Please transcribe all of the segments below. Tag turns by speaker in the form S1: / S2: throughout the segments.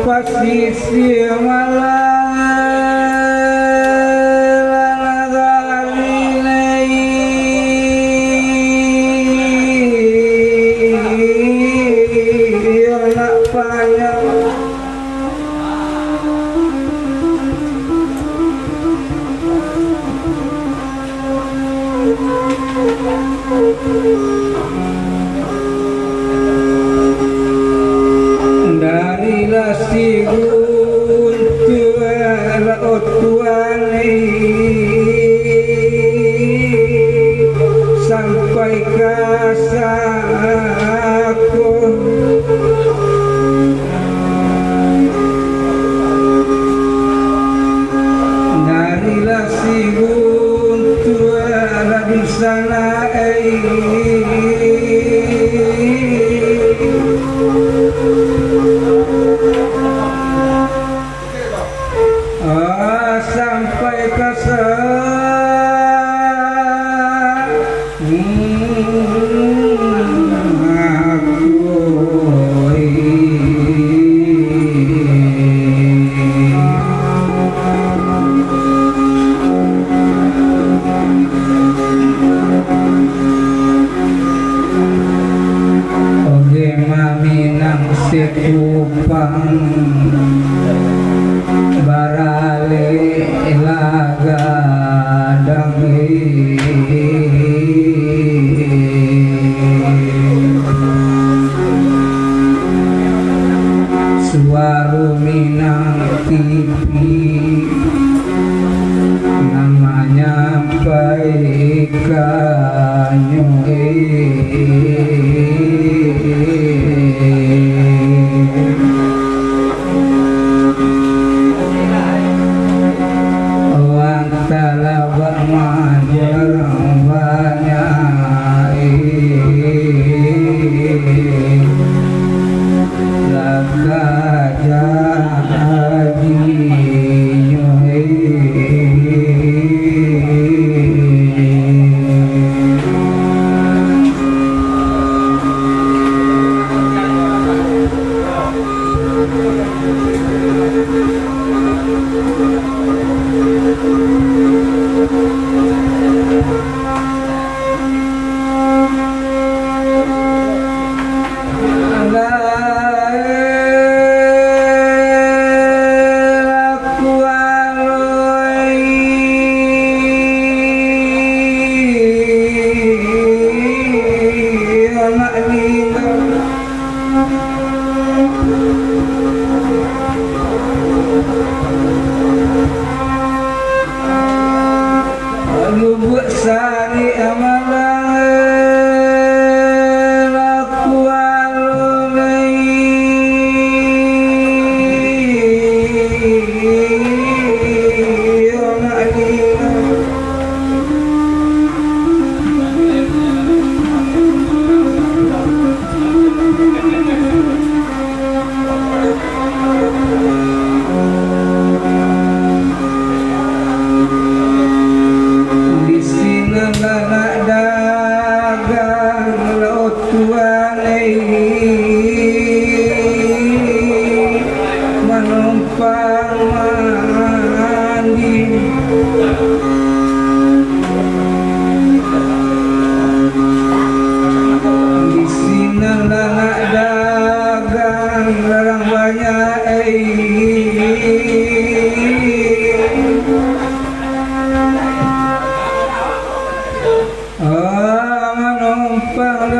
S1: pasisi dari lasigun tuara otuane sampai kasaku dari lasigun tuara di sana sampai ke oge maminang sikupang barale ilaga dangi suaru minang tipi namanya paikanyo lubuk sari amalan aku alumai menumpang mandi di sini anak dagang larang banyak menumpang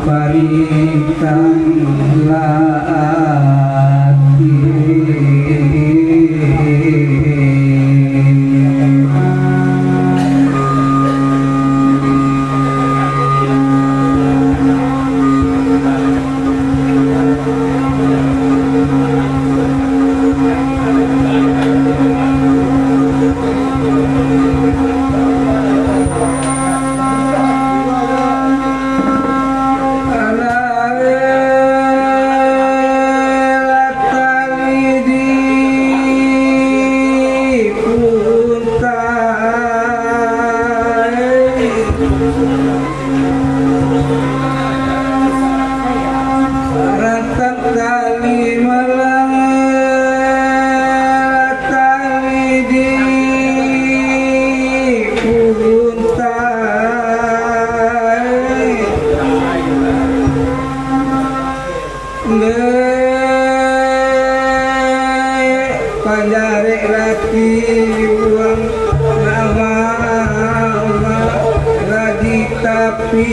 S1: paritan la Panjarek laki uang nama lagi tapi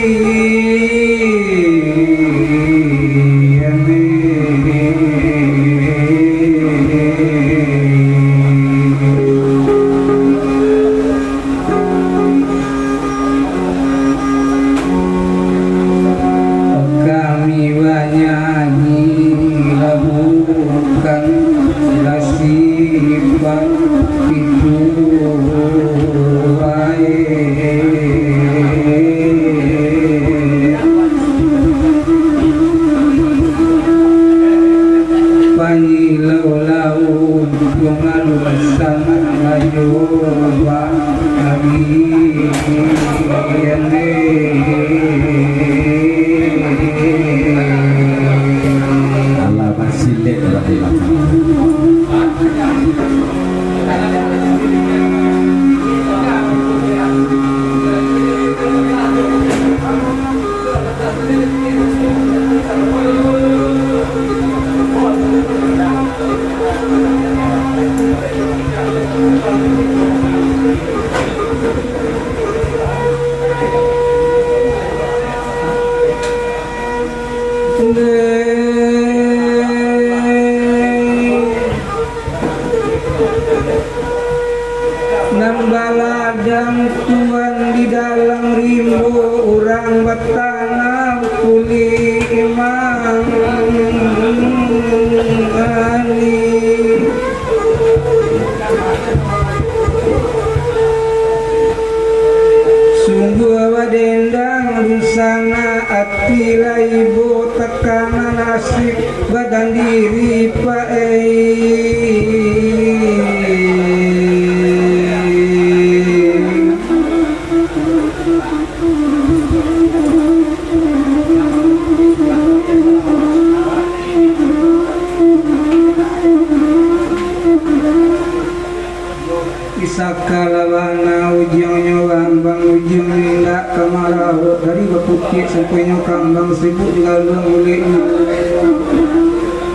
S1: kami banyanyi labukan lasifan itu panyilau-lau pengalu sana ayoba kami
S2: Allah masih dalam
S1: Nambaladang tuan di dalam rimbo urang betanam kuli imang ani sungguh wadendang rusana ati ibu tekanan nasib badan diri Isakalawana ujungnya lambang ujung nindak kemarau dari bepukit sampai kambang sibuk dilalung oleh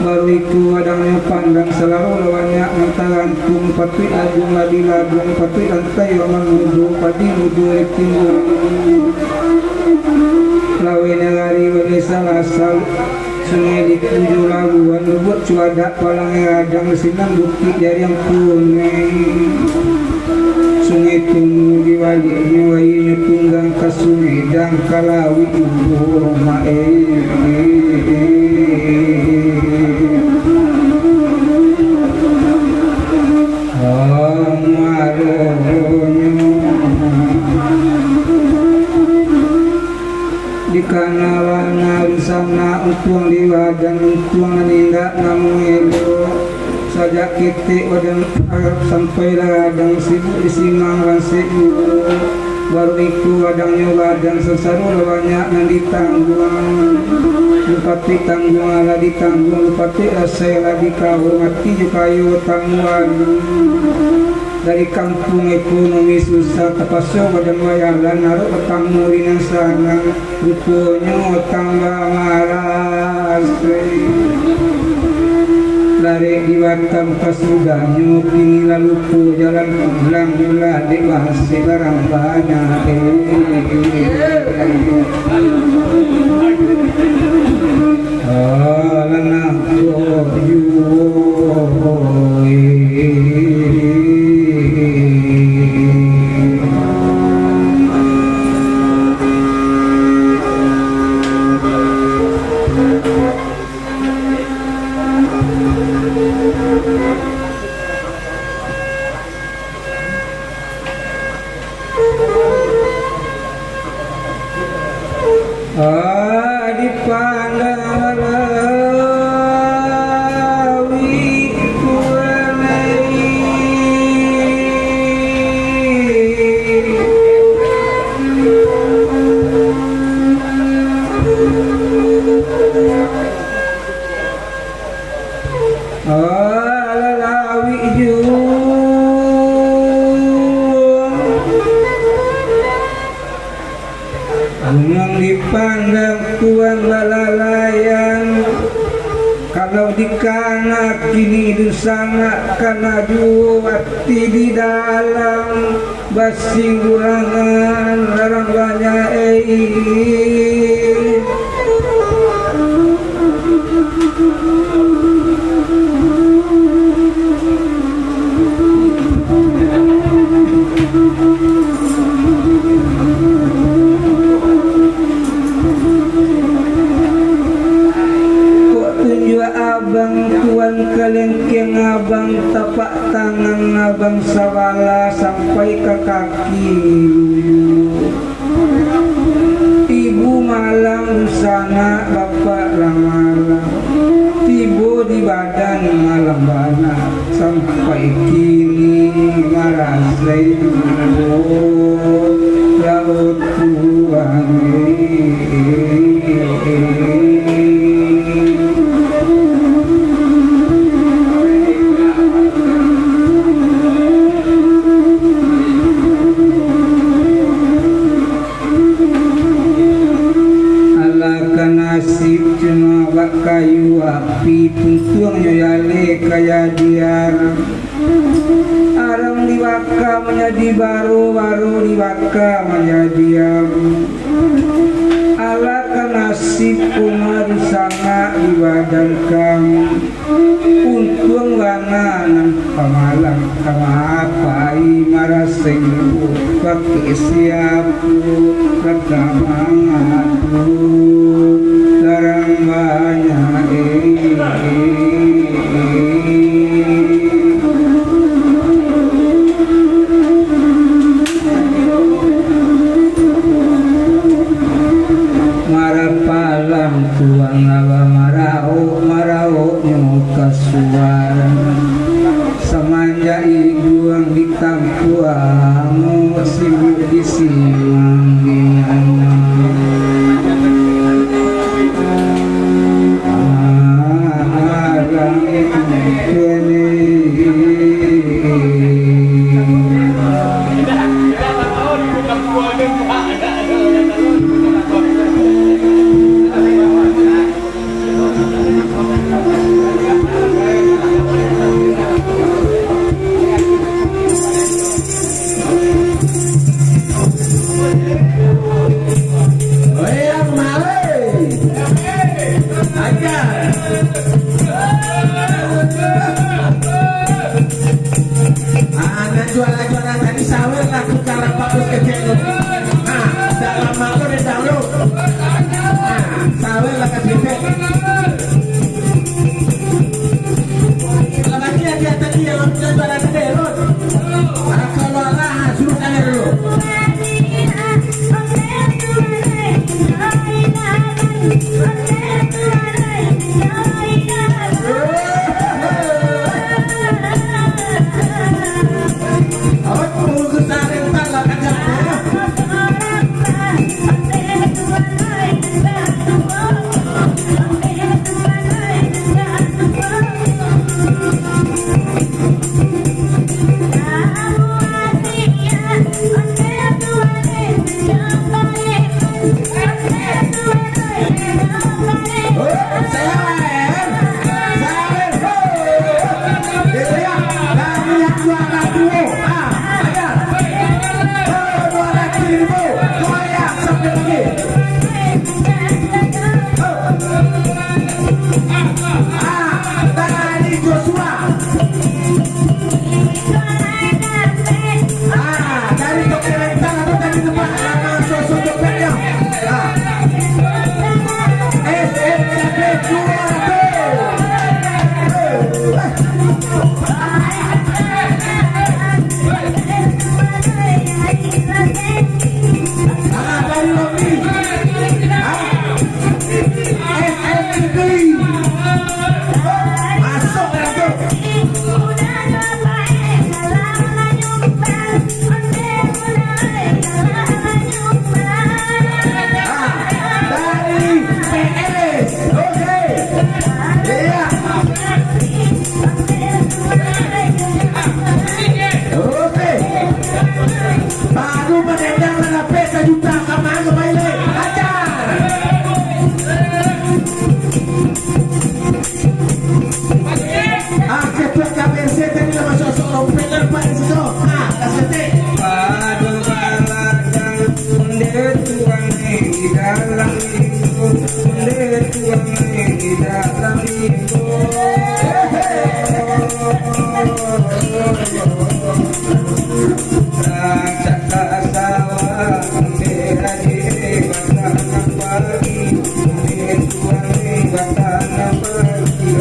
S1: baru itu adanya pandang selalu lawannya mentangantung patut lagung ladi lagung patut lantai aman mudu padi mudu timbul lawenya lari oleh salah sungai di tujuh labuan lubuk cuadak palang radang sinang bukit jari yang kuning sungai tunggu di waliknya wayinya tunggang ke sungai dan kalawi ibu di kanawana sana utuang liwadan utuang nindak namu elo sajak kita wadan Arab sampai ladang sibuk disimang ransik baru iku wadangnya wadan sesaru banyak yang ditanggung lupati tanggung ala ditanggung lupati asai lagi kau mati juga kayu tangguan dari kampung ekonomi susah terpasok badan wayalan naruh petang murinan sana rupanya tambah malas lari di Batam pasudahnya kini lalu ku jalan pulang mula di masih barang banyak alanah dipandang lawi kuanai lawi Gunung dipandang tuan lalalayan kalau dikana kini dusana kana juwati di dalam basinggurangan larang banyak abang tuan kelengkeng abang tapak tangan abang sawala sampai ke kaki ibu malang sana bapak lamalang tibo di badan malam bana sampai kini ngarasai laut tuan nasib cuma bak kayu api puntung yale kaya diar arang diwaka menjadi baru diwaka menjadi abu ala nasib umar sangat di badan kamu untung langanan pamalang kamapai marasengku pakai siapu kagamangatu larang banyak marapalam tuang nawa marao nyuka suara samanja ijuang di tampuang sibuk di simang ginana juara tadi sawer lah tukar bagus kecil. Dalam malu di download. Sawer lah kasih efek. Lagi aja tadi yang juara gede Rod. Kalau lah suruh tanya dulu. dalam ibu rancak sawah haji batang pagi tuan batang pagi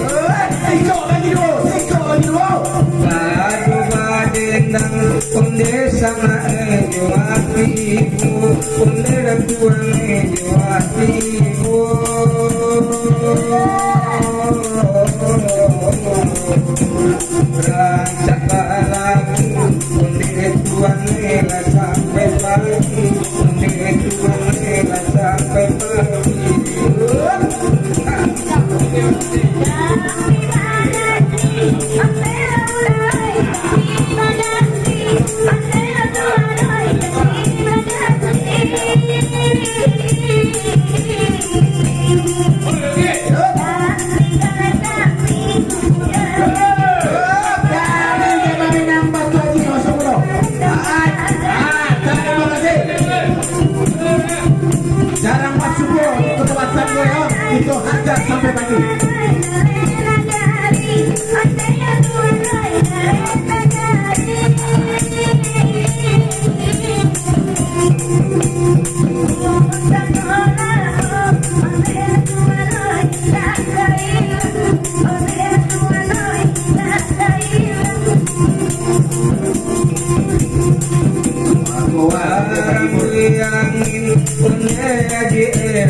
S1: Badu badendang Unde sama juati ibu Unde tuan juati ibu Rancak lagu Unde tuan lah sampai pagi Unde tuan lah sampai pagi
S3: Jarang masuk ke tempat saya itu hajar sampai pagi.
S1: Angin unde aji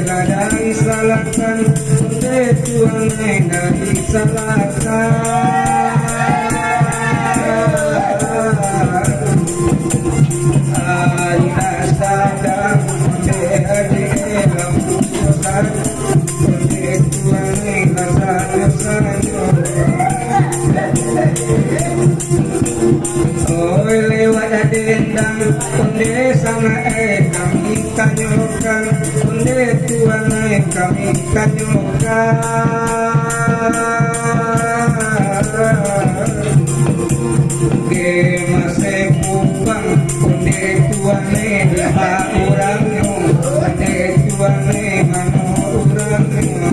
S1: dari salahkan unde tuan dari salahkan ayah sadang unde aji lampukan unde tuan salahkan Oi lewat dendang unde sama kami tanyokan unde tuan kami tanyokan ke mase kupang unde tuan ha urang unde tuan mano urang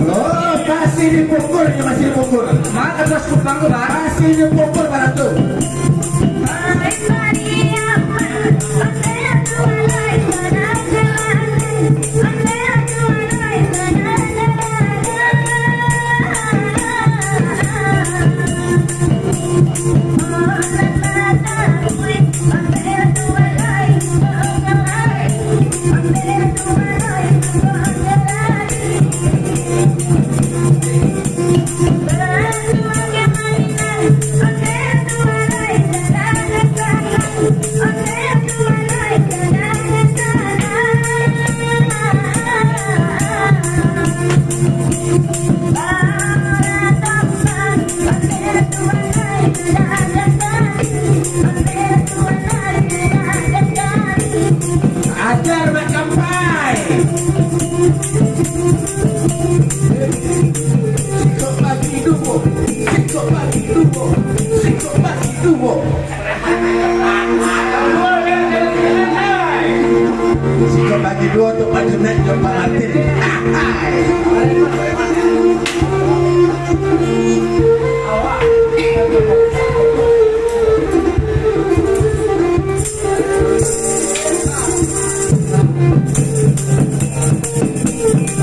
S3: Oh, kasih dipukul, masih dipukul.
S1: mana terus kupang ku bar
S3: Kasih dipukul pada tuh. Ajar mak sampai. Sikok pagi dubo, sikok pagi dubo, sikok pagi dubo. Sikok pagi dubo untuk baju naik jumpa latin.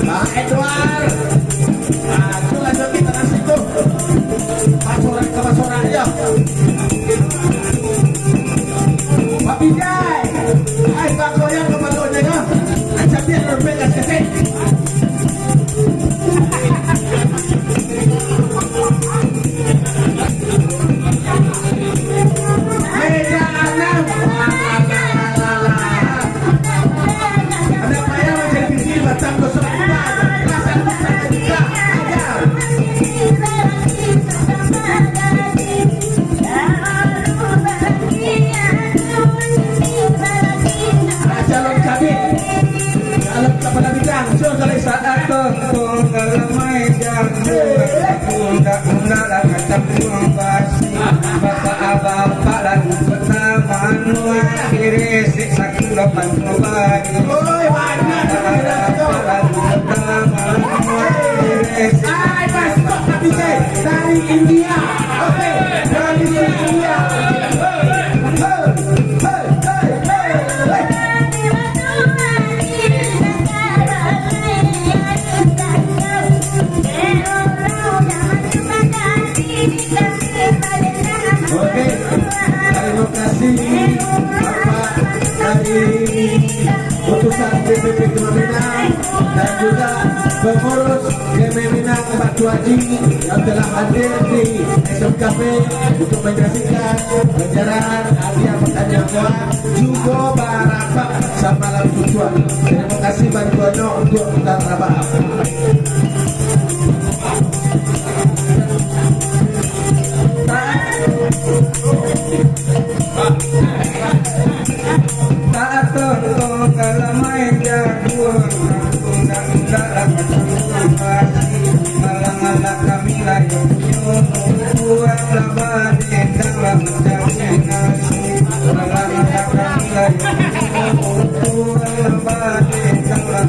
S3: Bang Edward, itu lanjut kita nasi tuh. Pasoran ke pasoran aja. Pak Bidai, ay Pak Koyang ke balonnya ya. Acap dia berpegas kesek. Meja anak. Ada payah macam bisi batang gosok kita. Rasa kita juga ajar. Calon kami, calon kepala bidang, sudah
S1: saat kong dalam meja undang-undang lah kata buang basi bapak-bapak lagu pertama nuan kiri sakit lapan nubari
S3: oi, mana
S1: bapak lagu pertama nuan kiri
S3: tradisi dari India. Oke, tradisi India. Oke, terima kasih Bapak dari utusan DPP Kememinang dan juga pengurus Kememinang Batu Haji yang telah hadir di SMKP untuk menyaksikan penjarahan hadiah pertanian kuat juga barapak sama lalu tujuan. Terima kasih bantuannya untuk kita rabah.
S1: Tak tolong kalamai jagoan undang-undang malang-malang kami layak buang laban dalam dominasi malang-malang kami layak buang laban dalam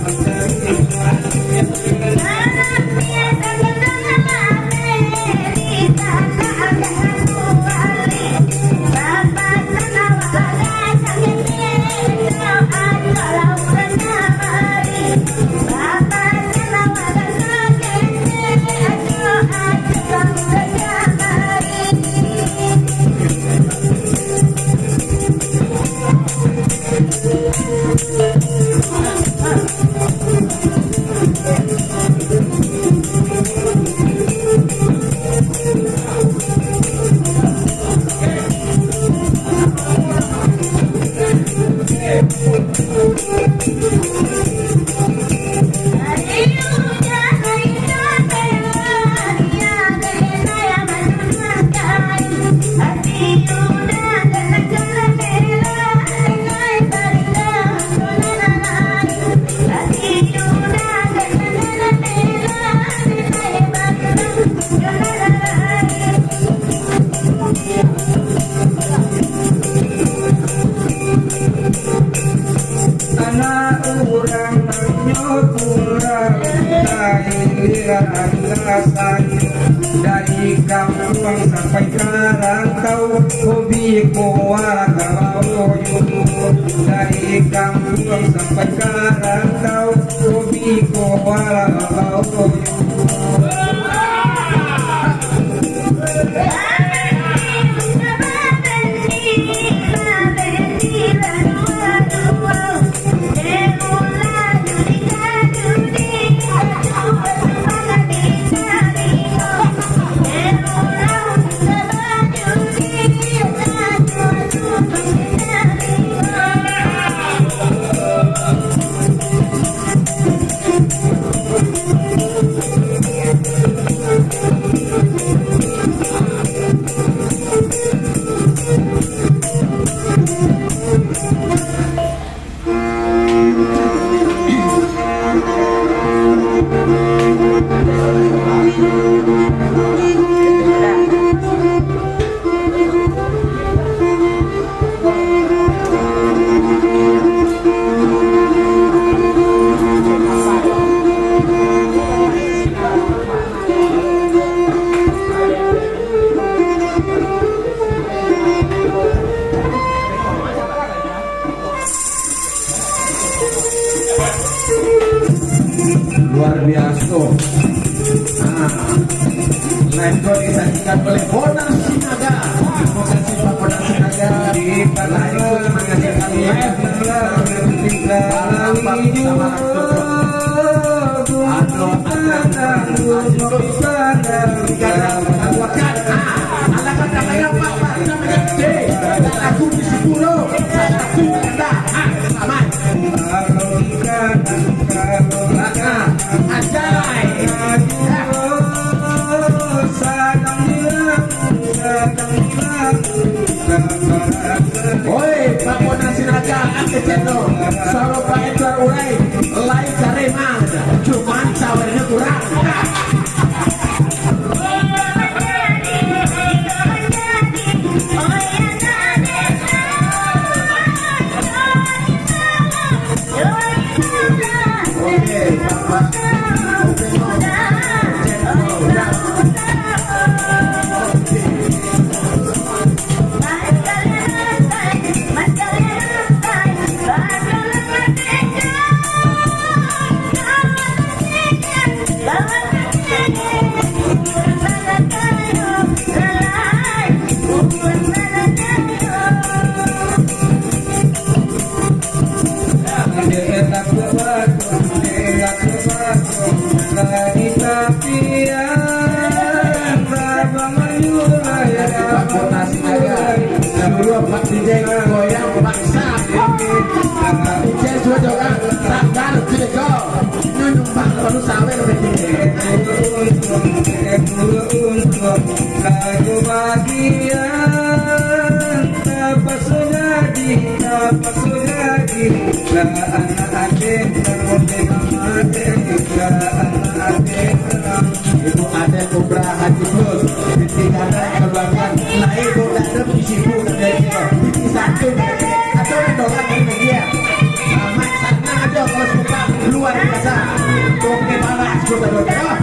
S1: dari kampung sampai Karangtau hobi Kowaragawau dari kampung sampai Karangtau hobi Kowaragawau
S3: luar biasa. Live disajikan oleh Bonar Sinaga. Terima kasih Pak Bonar Sinaga.
S1: di Padang menghasilkan live
S3: Oi, Pak Bonar Sinaga, ake channel. Soro Pak Edward Urai, like karema, cuman sawernya kurang. Oke, Bapak. Halo, sudah go. Nyumbang baru sawer begini.
S1: Lagu bagian tak sejadi la anak adik termotek mati la anak adik
S3: Ibu ada Umrah Haji Plus ditinggalkan keluarga nah ibu tak ada isibu dari itu satu atau doang dari media sama sana aja kalau suka luar biasa oke balas saudara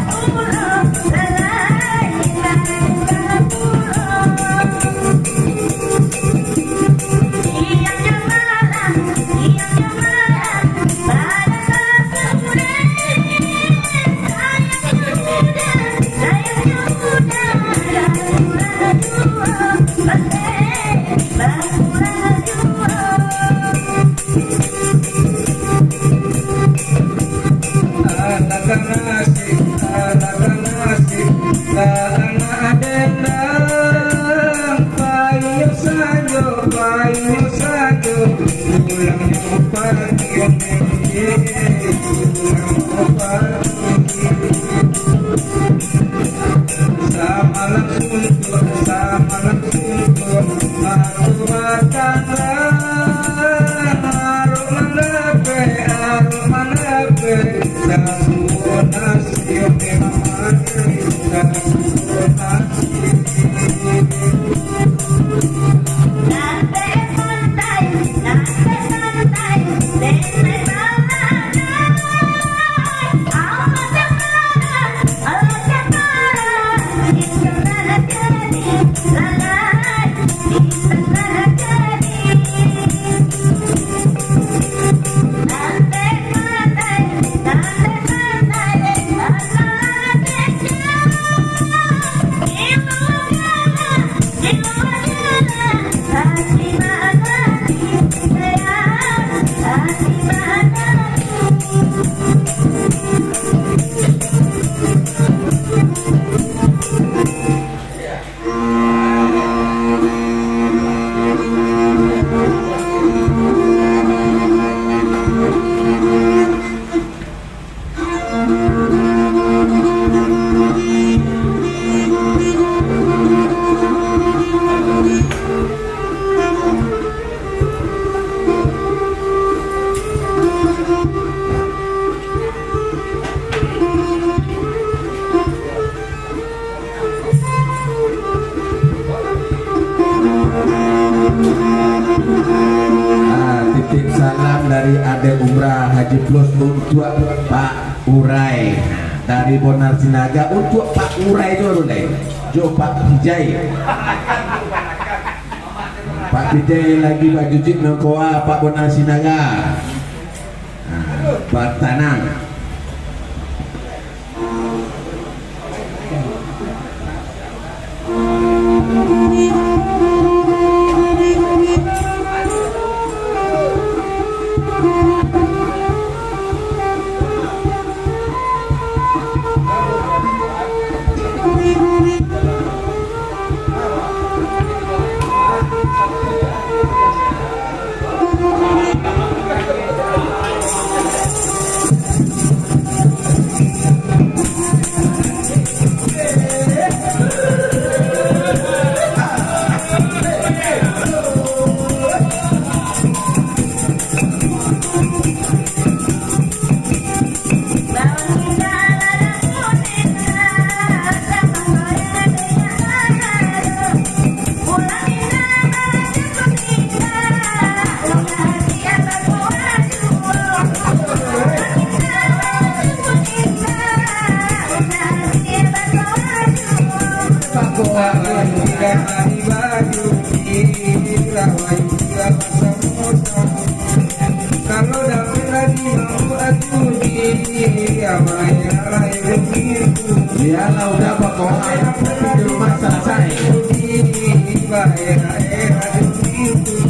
S3: titip salam dari Ade Umrah Haji Plus untuk Pak Urai dari Bonar Sinaga untuk Pak Urai dulu deh Jo Pak Hijai Pak Hijai lagi baju jip nongkoa Pak Bonar Sinaga Pak Tanang kalau dapat lagi mau atuh dia bayar begitu ya lah udah pokoknya di rumah selesai
S1: bayar begitu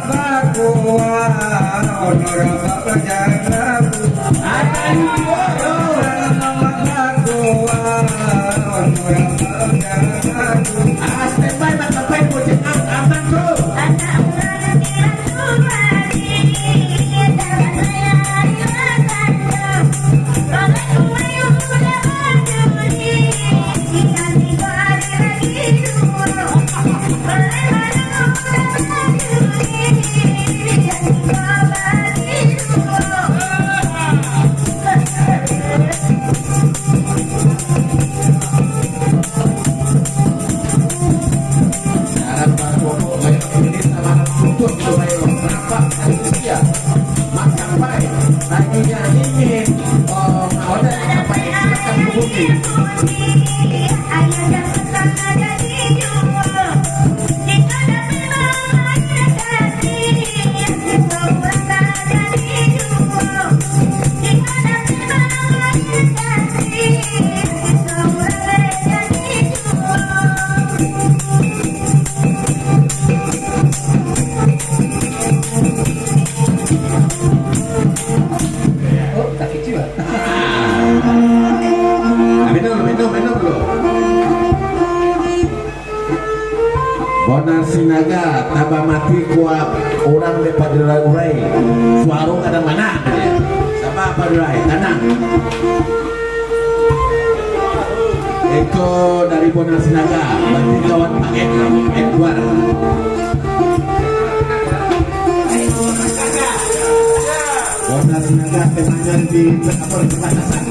S1: babakuwa onora babajaraku babakuwa onora babajaraku
S3: Standby matapay mo si aman ko. Bonar sinaga taba mati kuat orang de padurai urai suaro kada mana sama padurai tanang Eko dari Bonar sinaga bantu kawan pakai Edward Bonar sinaga temannya di berapor perbatasan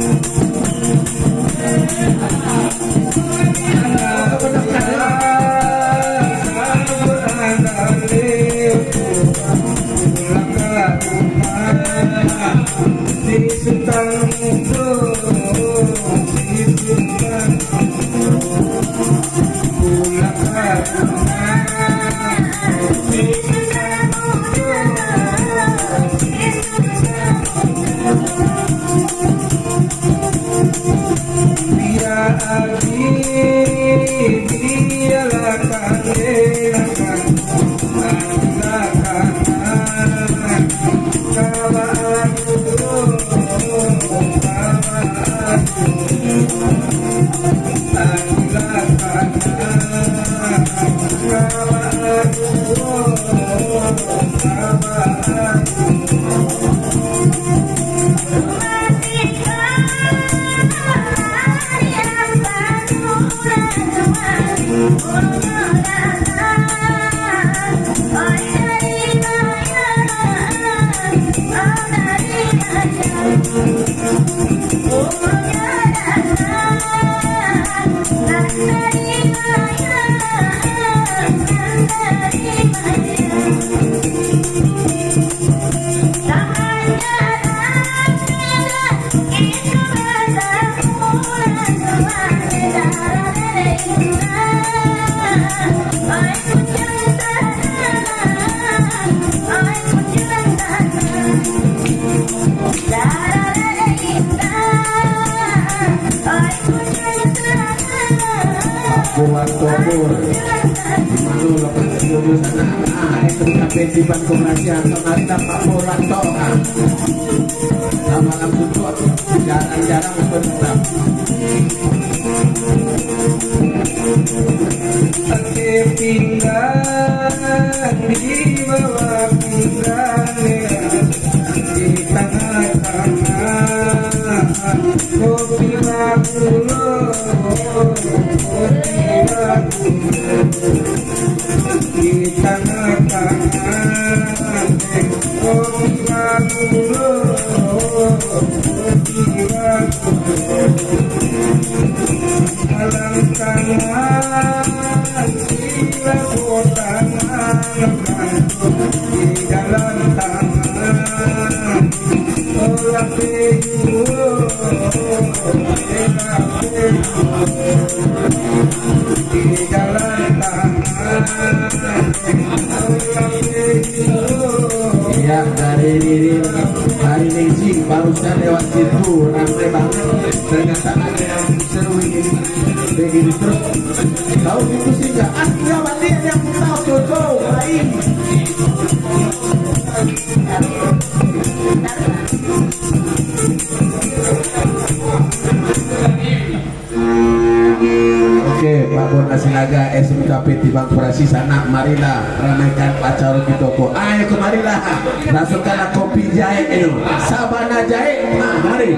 S3: di Bandung Raja kemarin dapat bola toa sama langsung tuh jarang-jarang bertetap
S1: tinggal di bawah pinggannya di tengah-tengah kopi makulo di tengah-tengah kopi makulo dalam tangan sila botangan di dalam tangan tolak peju di dalam tangan tolak peju.
S3: Ya dari diri hari ini barusan lewat situ ramai banget ternyata ada yang seru ini begini terus tahu gitu sih nggak asli dia yang tahu cocok lain di Bang Prasi sana, marilah ramaikan acara di toko. Ayo kemarilah, masukkanlah kopi jahe ini, sabana jahe, mari.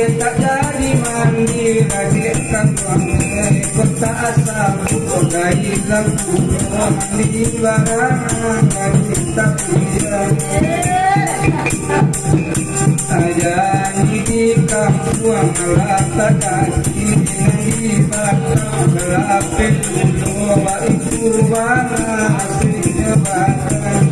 S1: Tak jadi mandi lagi kandang kota asal dari lagu mandi barangan lagi tak ada di kampung lata kaki di batang gelapin doa itu mana hasilnya bahkan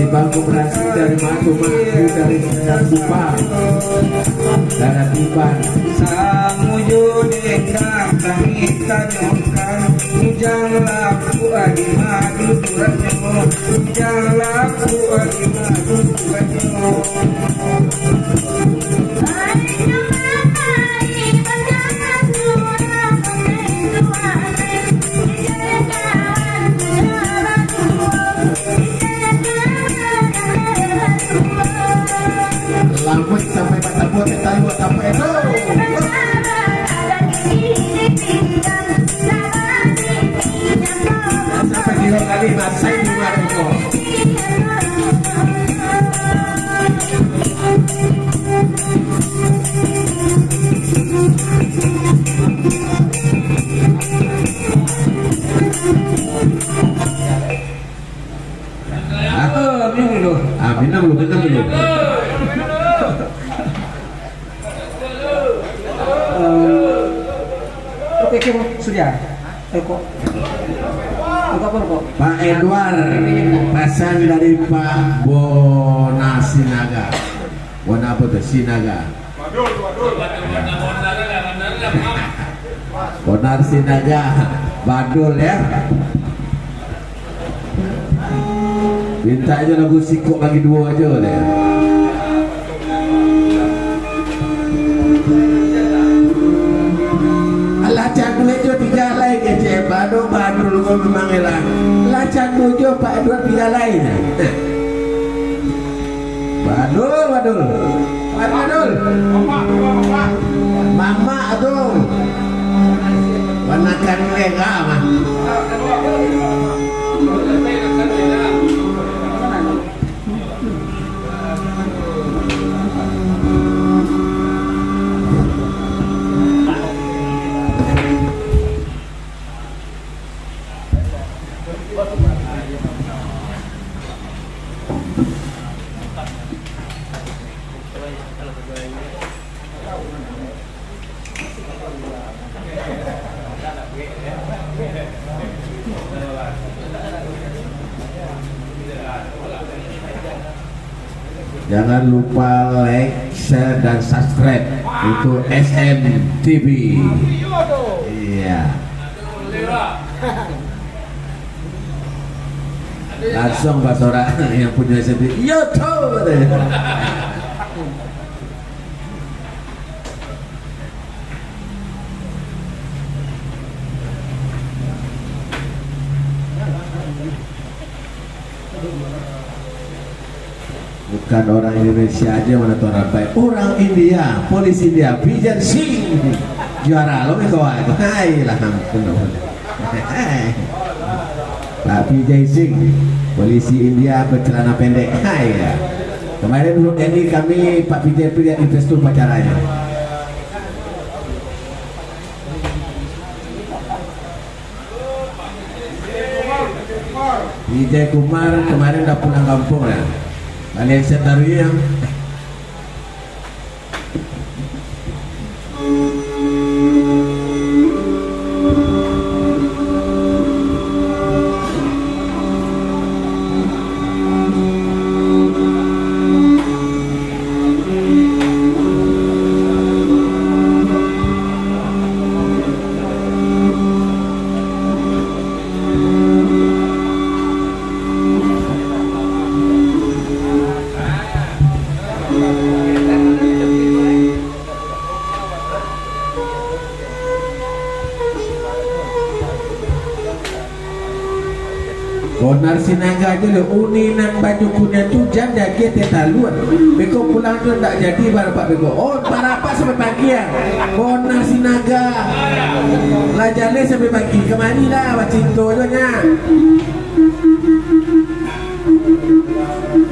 S3: di bangku berhasil dari maju dari sedang kupang darah tiban
S1: samuju dendang kita nyongkan ujang laku adi madu turanyo ujang laku adi madu turanyo
S3: lampuin sampai mata buat sampai itu sampai di kali masai di Maroko.
S1: sudah. Kok.
S2: Pak Edward pesan dari Pak Bonasinaga. Bona apa tuh? Sinaga. Bonar Sinaga, Badul ya. Minta aja lagu Sikok lagi 2 aja deh. Alah candu aja 3 lain aja. Badul kau memang elah. Lah candu aja Pak Edward 3 lain. Badul. Mama tuh. Wanakan mereka mah. Jangan lupa like, share, dan subscribe untuk SMTV. Iya. Langsung Pak Sora yang punya SMTV. YouTube. Bukan orang Indonesia aja mana tuh orang baik. Orang India, polisi India, Vijay Singh juara lo kawan. Hai lah ampun. Pak Vijay Singh, polisi India bercelana pendek. Hai ya. Kemarin dulu ini kami Pak Vijay lihat investor pacaranya. Vijay Kumar kemarin udah pulang kampung ya. Balik Setariang. Bonar Sinaga aja le uninan baju kuning tu janda dia tetaluan. Beko pulang tu tak jadi barapak beko. Oh barapak sampai pagi ya. Bonar Sinaga. Lah jale sampai pagi. Kemari lah wacinto tu nya.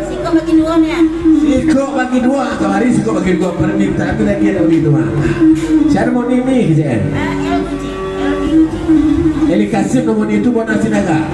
S4: Sikok bagi 2 nih.
S2: Sikok bagi 2. Kemari sikok bagi 2 pernik tapi lagi ada begitu mah. Seremoni ni kejen. Eli Kasim nomor itu Bonar Sinaga.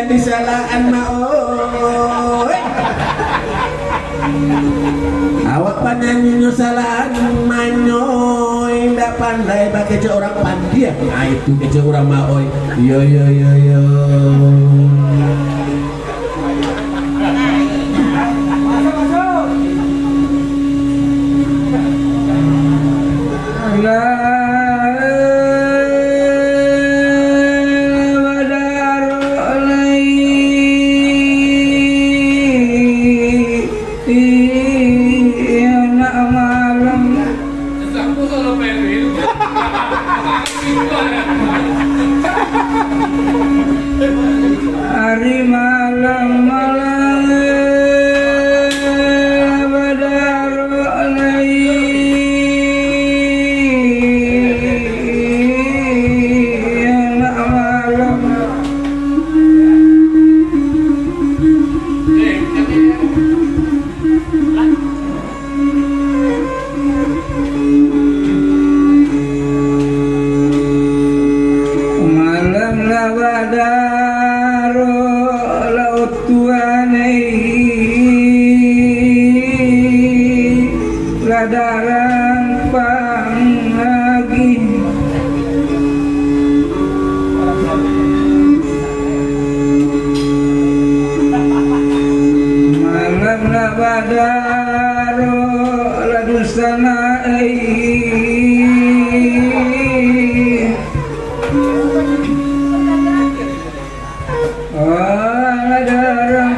S2: Disalahan maoi awak panyanyi nyusalahan manyoy ndak pandai pakai ke orang pandia. Nah itu ke orang maoi yo
S1: malam lawadaro laut tuanai ladaran pangagi malam lawadaro ladusana ladaran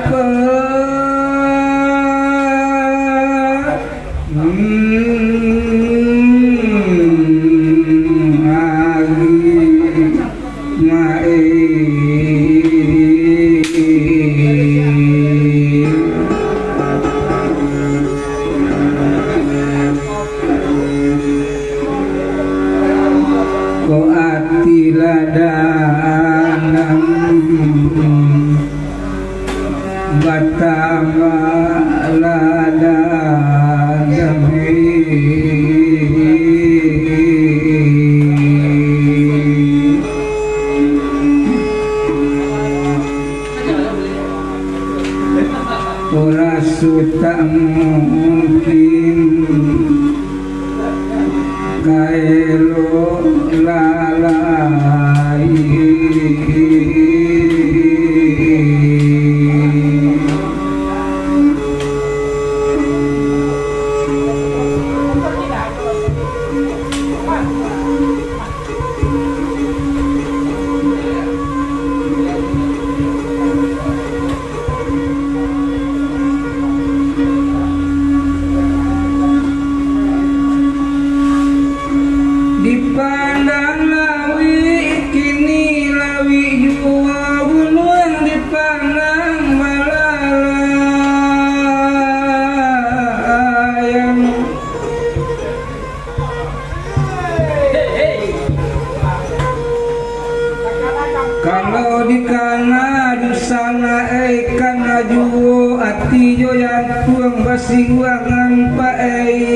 S1: ko ati ladanam batama ladanam ora suta mungkin kaelo lalai dipandang lawi kini lawi jua bunuan dipandang malalayang kalau di kana dusana kana juo ati jo yang tuang basi wangan pae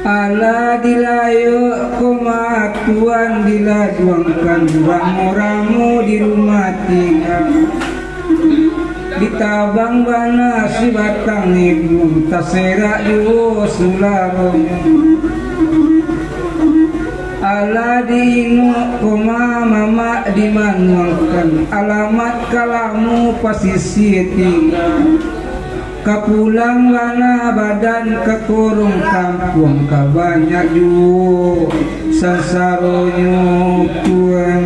S1: ala dilayo kematuan dilajuangkan ramu-ramu di rumah tinggal ditabang bana si batang ibu tasera juo sularonya ala diinu koma mama dimanuangkan alamat kalamu pasisi tinggal kapulang wana badan kekurung kampung kabanyak juo sasaronyo tuan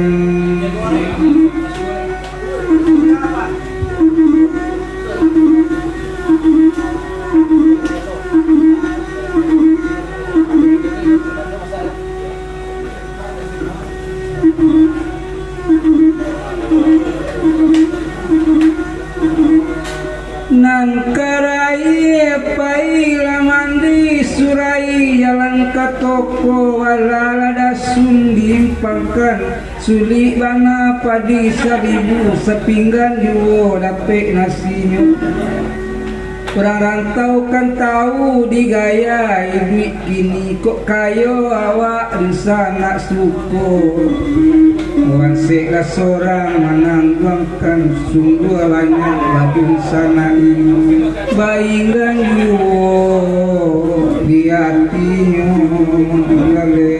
S1: nan karai pai lamandi surai jalan ke toko walala dasun diimpangkan suli bana padi seribu sepinggan juo dapet nasinya orang rantau kan tahu digaya duit gini kok kayo awak di sana syukur orang seka seorang menangguangkan sungguh banyak bagi sana ini bainggan juo di hatinya mengalami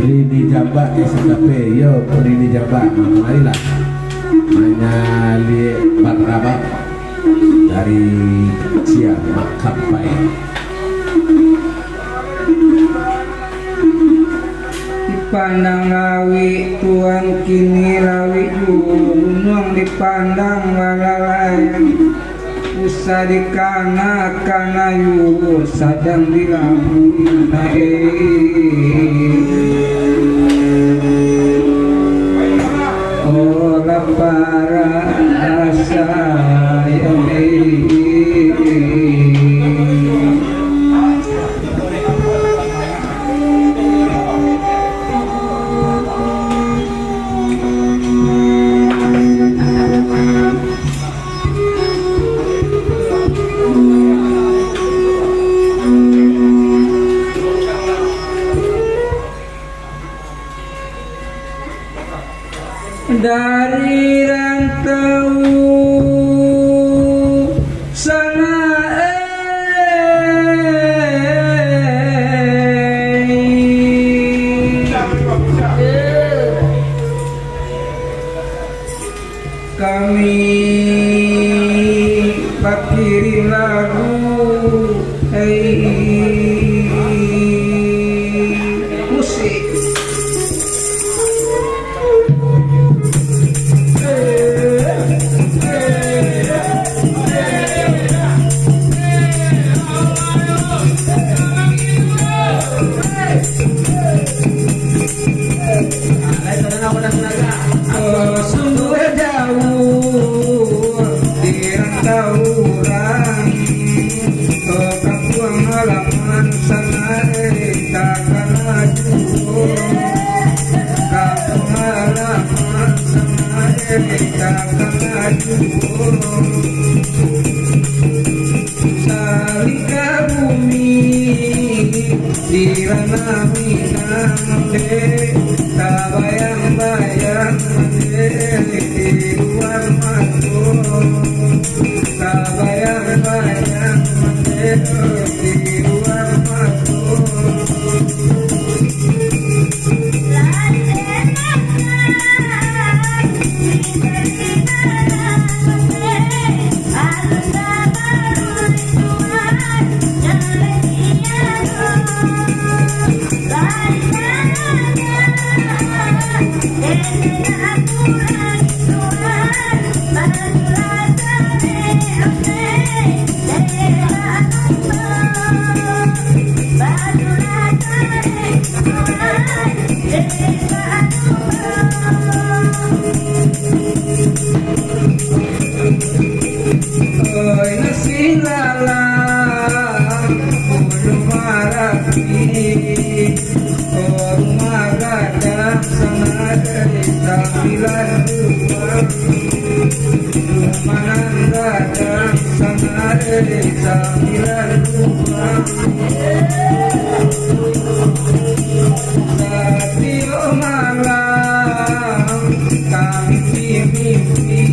S3: Ini jambak di sebelah yo, ini jambak, marilah. Menyali bak rabak dari siang mak kapai.
S1: dipandang lawi tuan kini lawi gunung dipandang walalayang usa dikana kana yu sadang dilambung olah para asa dari rantau sana kami pakirin lagu musik sungguh jauh di rantau orang kampung halaman sana takkan laju kampung halaman sana takkan laju salika bumi di ranah minang tabayang-bayang di luar mata tabayang-bayang di luar mata nasi lalang bulu maraki rumah gadang sama cerita bilan rumah gadang sama cerita bilan rumah tapi malam kami mimpi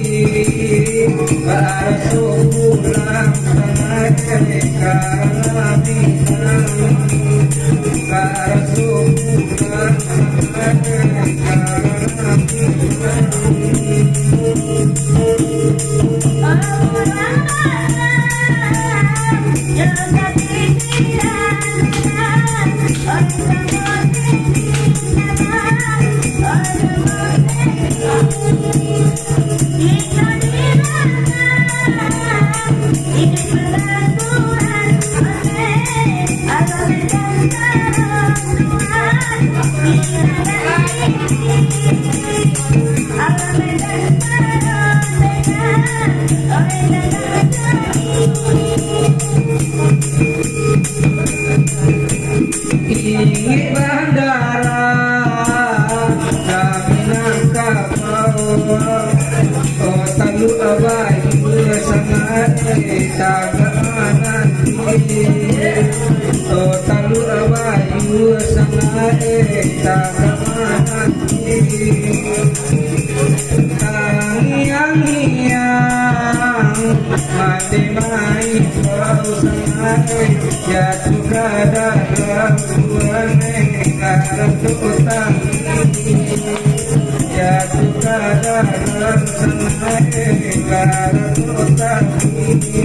S1: pulang sama mereka bintang pulang sama mereka Ingin bandara kami nangkap talu abai sangat taga nanti talu abai sangat taga nanti tangiang mati mai kau sangat jatuh ke dalam tuan kartu utang jatuh ke dalam sangat kartu utang ini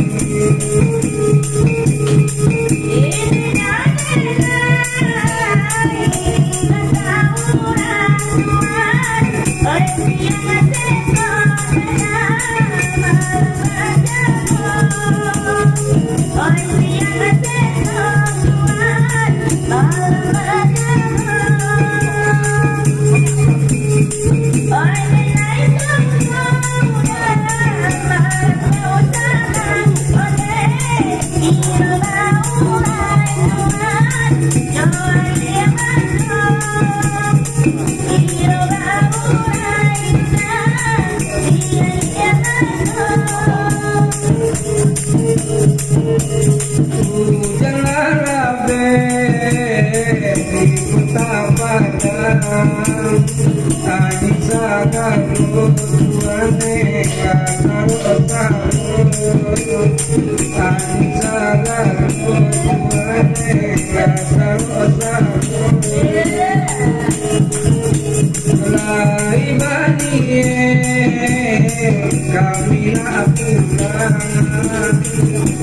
S1: kami pulang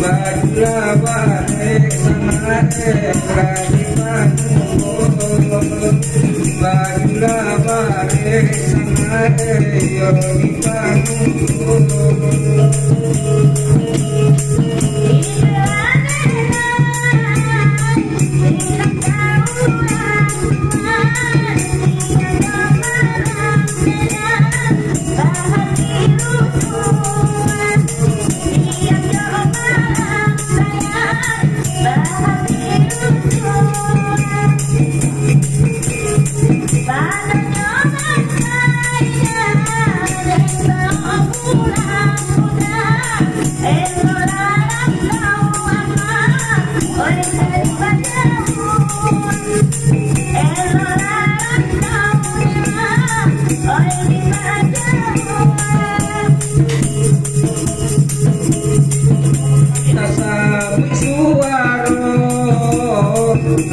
S1: bajulah balik sama lagi panggul bajulah balik sama yo di panggul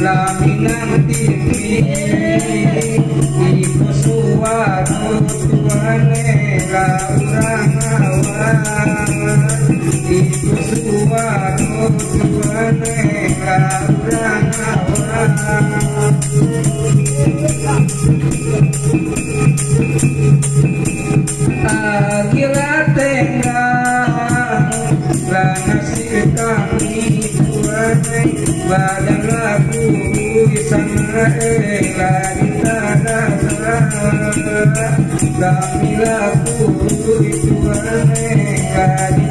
S1: Laminang TV ibu suara tuane laurang awan ibu suara tuane laurang awan agila tengah lanasi kami tuane badan lagu sama lagi kami lagu itu aneh lagi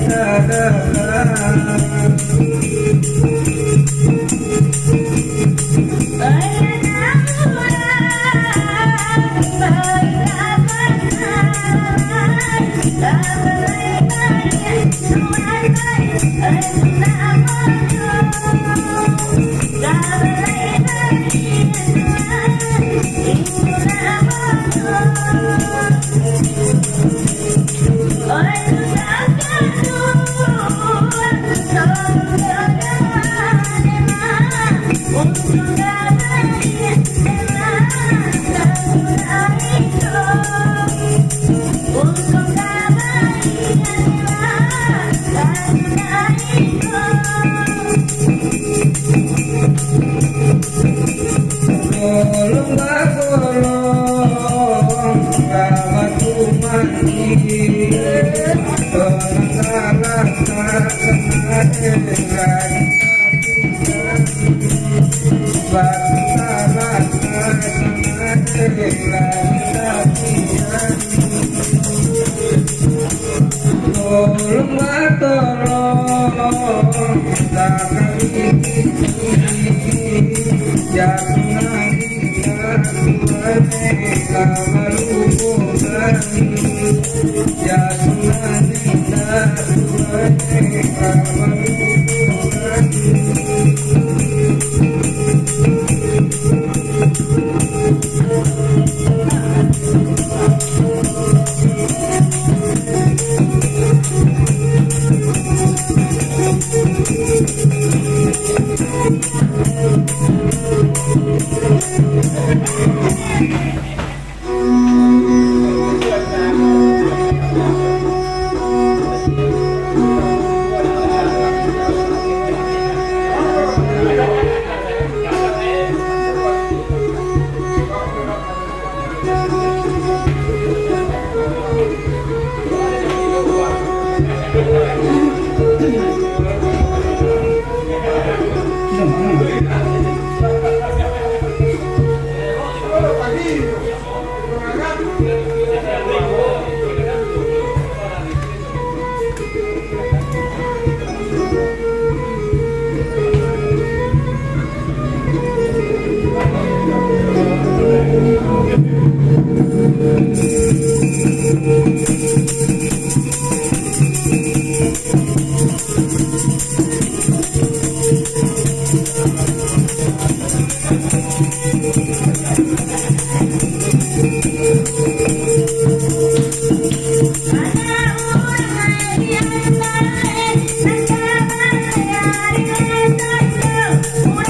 S4: Una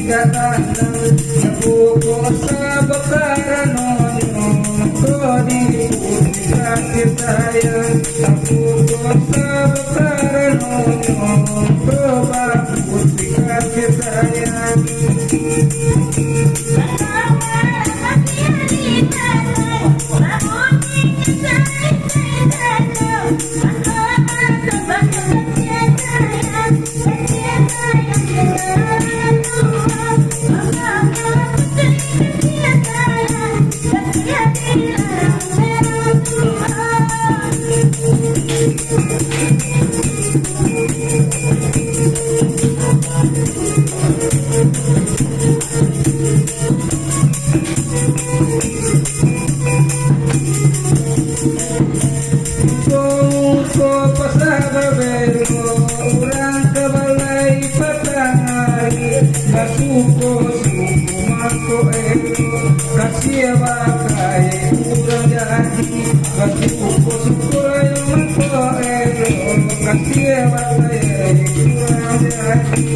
S1: datang Nabuko sa bakaran Kodi putika kitaya Nabuko sa bakaran Koba putika kitaya Urang kebalai patangari Kasuko suku mako ero Kasih bakai urang jadi Kasuko suku mako ero Kasih bakai urang jadi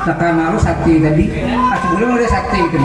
S1: Nakamaru sakti tadi, sebelum ada sakti itu.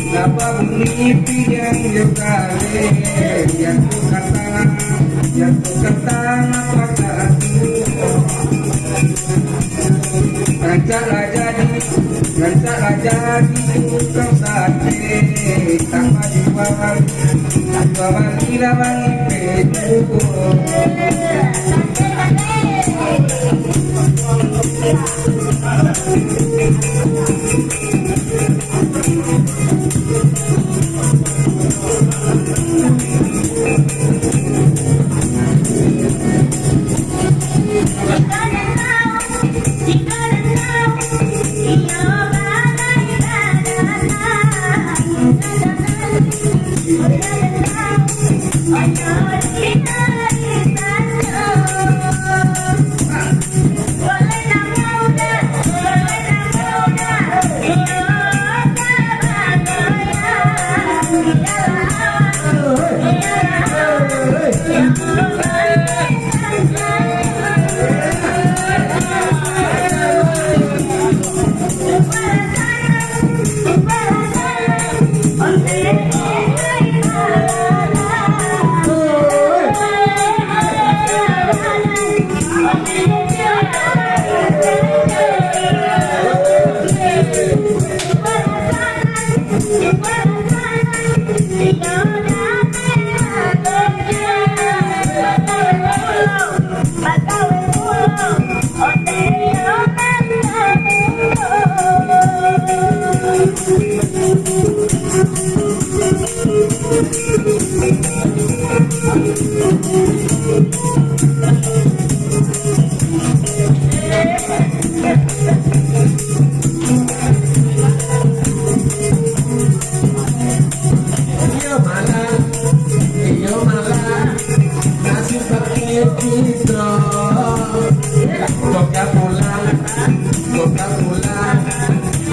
S1: Napa bunyi piang yukale Jatuh kata napa katu Rancaklah jadi tukang sate Tanpa jual gila wangi petu
S3: citra Coba pulang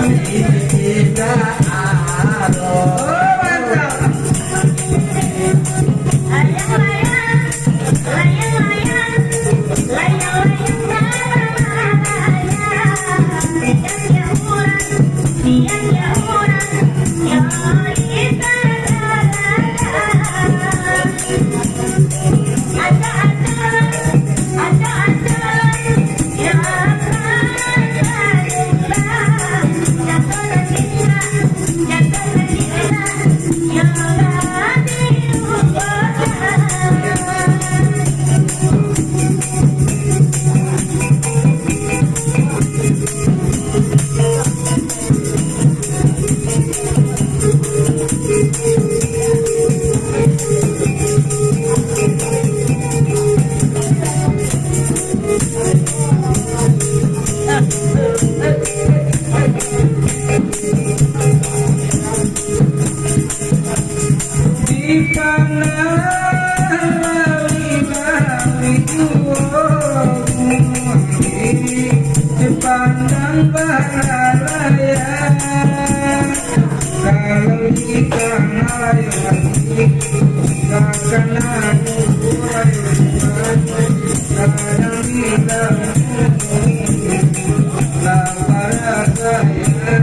S3: Ini kita aro
S1: Pandang baralaya kalau kita ngalaya takkan aku kadang bilang lapar saya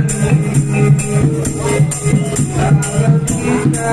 S1: kalau kita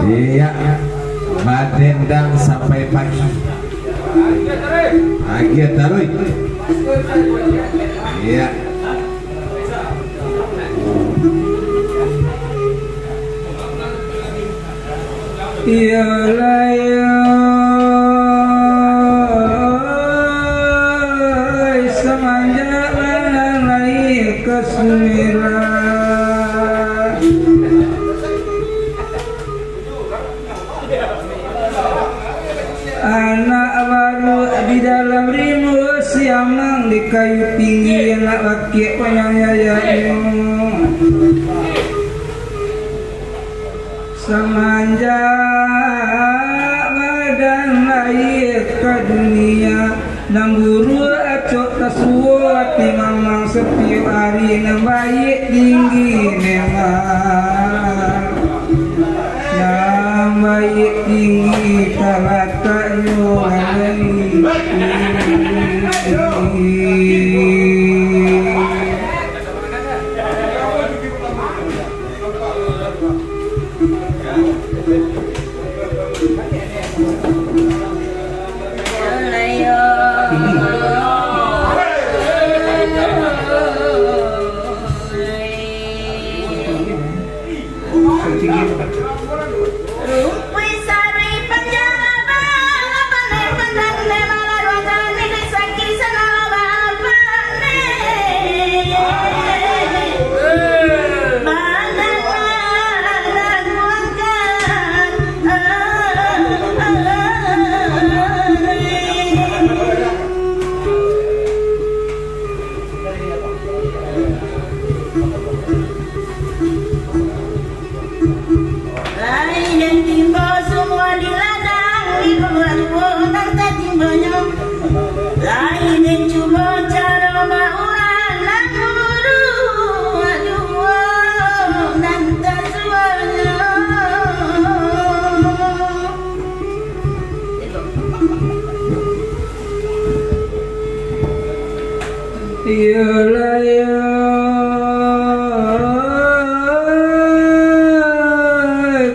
S3: Iya, Madendang sampai pagi. Pagi taruh. Iya.
S1: Ya layai semanjak lalai kesumiran anak baru di dalam rimus siamang di kayu tinggi anak laki penyayaymu semanjak badan lahir ke dunia namburu acok tasuwa timang sepi hari nang baik tinggi memang yang baik tinggi talataknya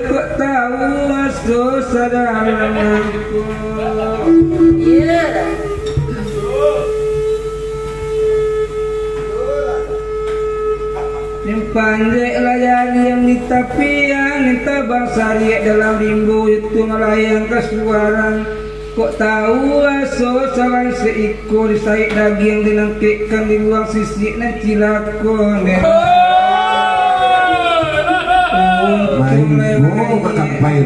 S1: kok tahu dosa dalamku. Yang pandai layani yang ditapian, nita bangsa riak dalam rimbu itu melayang ke suarang. Kok tahu aso sawan seikor saik daging dinangkitkan di luar sisi nanti lakon.
S3: Main mau makan pay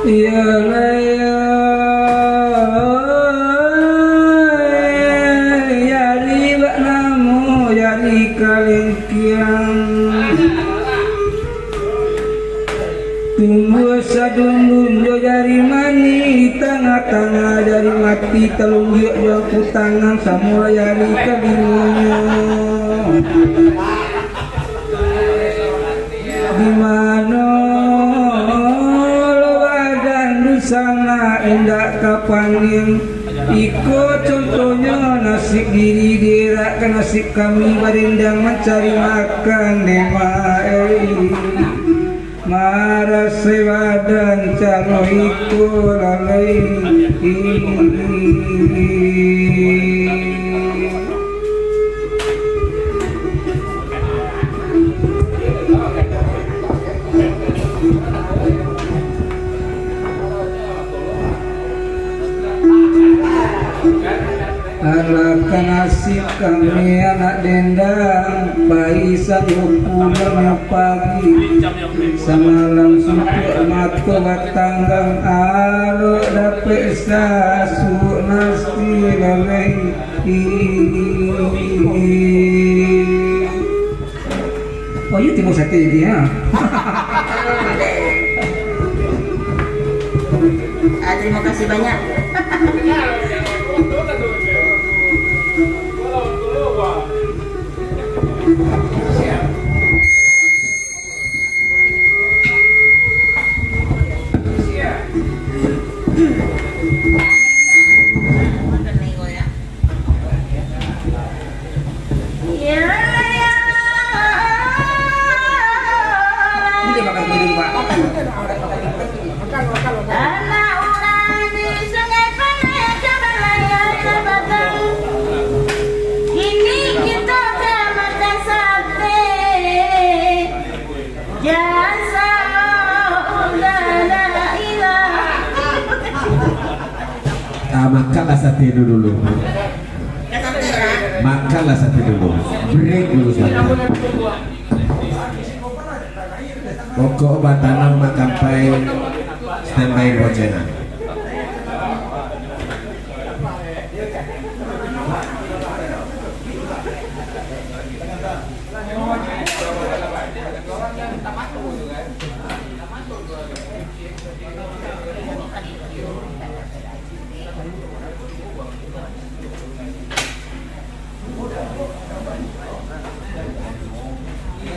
S3: ya laya yari bak namo yari kalengkian tunggu sadundun jo jari mani tengah-tengah jari mati telunjuk jo kutangan samula yari kabingunyo di mana sana endak kapanin ikut contohnya nasib diri dira ke nasib kami barindang mencari makan marah sewa dan caro ikut lalai anak nasib kami anak dendang paisan hukumnya pagi semalam suku matu batanggang alo dapet sasu nasti lalai oh iya timur sate dia
S4: terima kasih banyak.
S2: Makanlah sate itu dulu.
S4: Kasih ya.
S2: Makanlah sate dulu. Break dulu sebentar. Pokok batanang makan pai standby bocengan.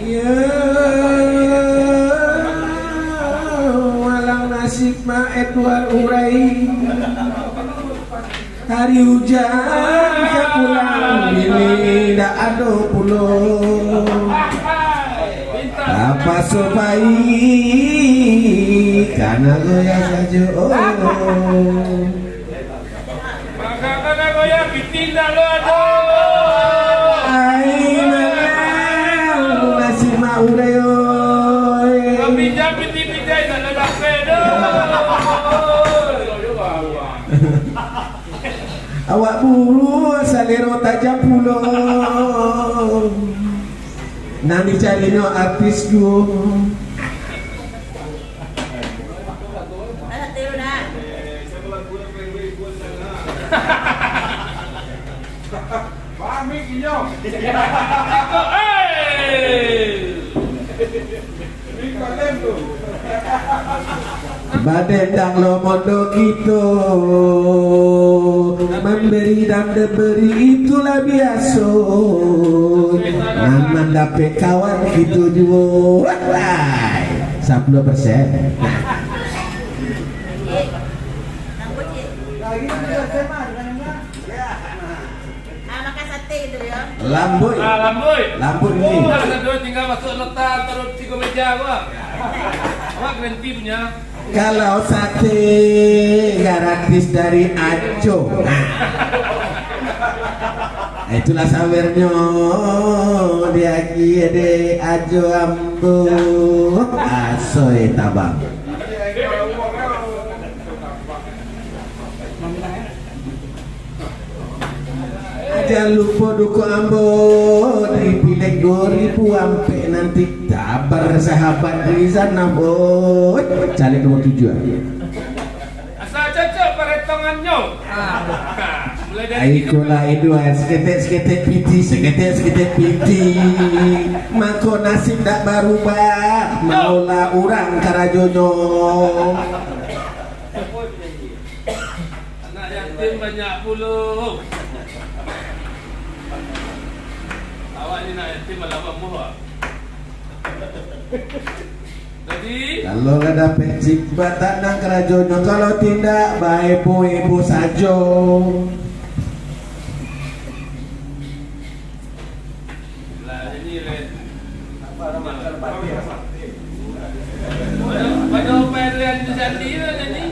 S2: Ya walang nasib ma Edward urai hari hujan sepulang ini dak ada pulau apa sopai karena goyang saja
S5: Makanya goyang ditindak lo aduh. Pinjai tak ada pedo.
S2: Awak buru salero tajam pulo. Nang dicari no artis go.
S4: Ada tiru dah.
S5: Pamik inyo.
S2: Badendang lo mondo gitu memberi dan diberi itulah biasa naman dapet kawan gitu juga 10%.
S4: Makan sate itu ya.
S2: Lamboy lamboy ini
S5: Kalau tinggal masuk letak taruh 3 meja gua. Awak ganti punya.
S2: kalau sate gratis dari Aco. Itulah sawernya dia de Ajo ambo asoy tabang. Jangan lupa duku ambo dipilih 2000 ampe nanti kabar sahabat di sana boy cari nomor 7.
S5: Asal cocok peretongannya. Mulai dari
S2: Aikolah itu seketek piti mako nasib tak berubah maulah orang karajono.
S5: anak yatim banyak puluh. Awak ni nak yatim malah buah. Jadi
S2: Kalau ada pecik batak nang kerajono, kalau tidak baik ibu sajo.
S5: lah ini le. Banyak pilihan di jadi ni.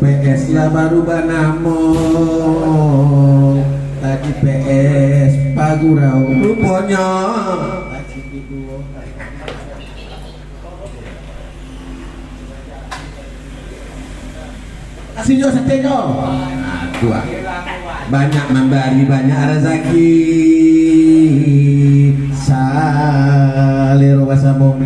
S2: PS lah baru banamo tadi PS Pagurau rupanya kasih jo sate jo dua banyak memberi banyak rezeki salero wasabong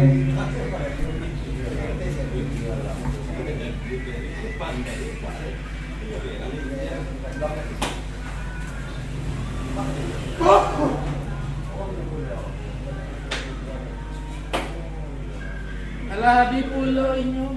S5: Alah di pulau inyo.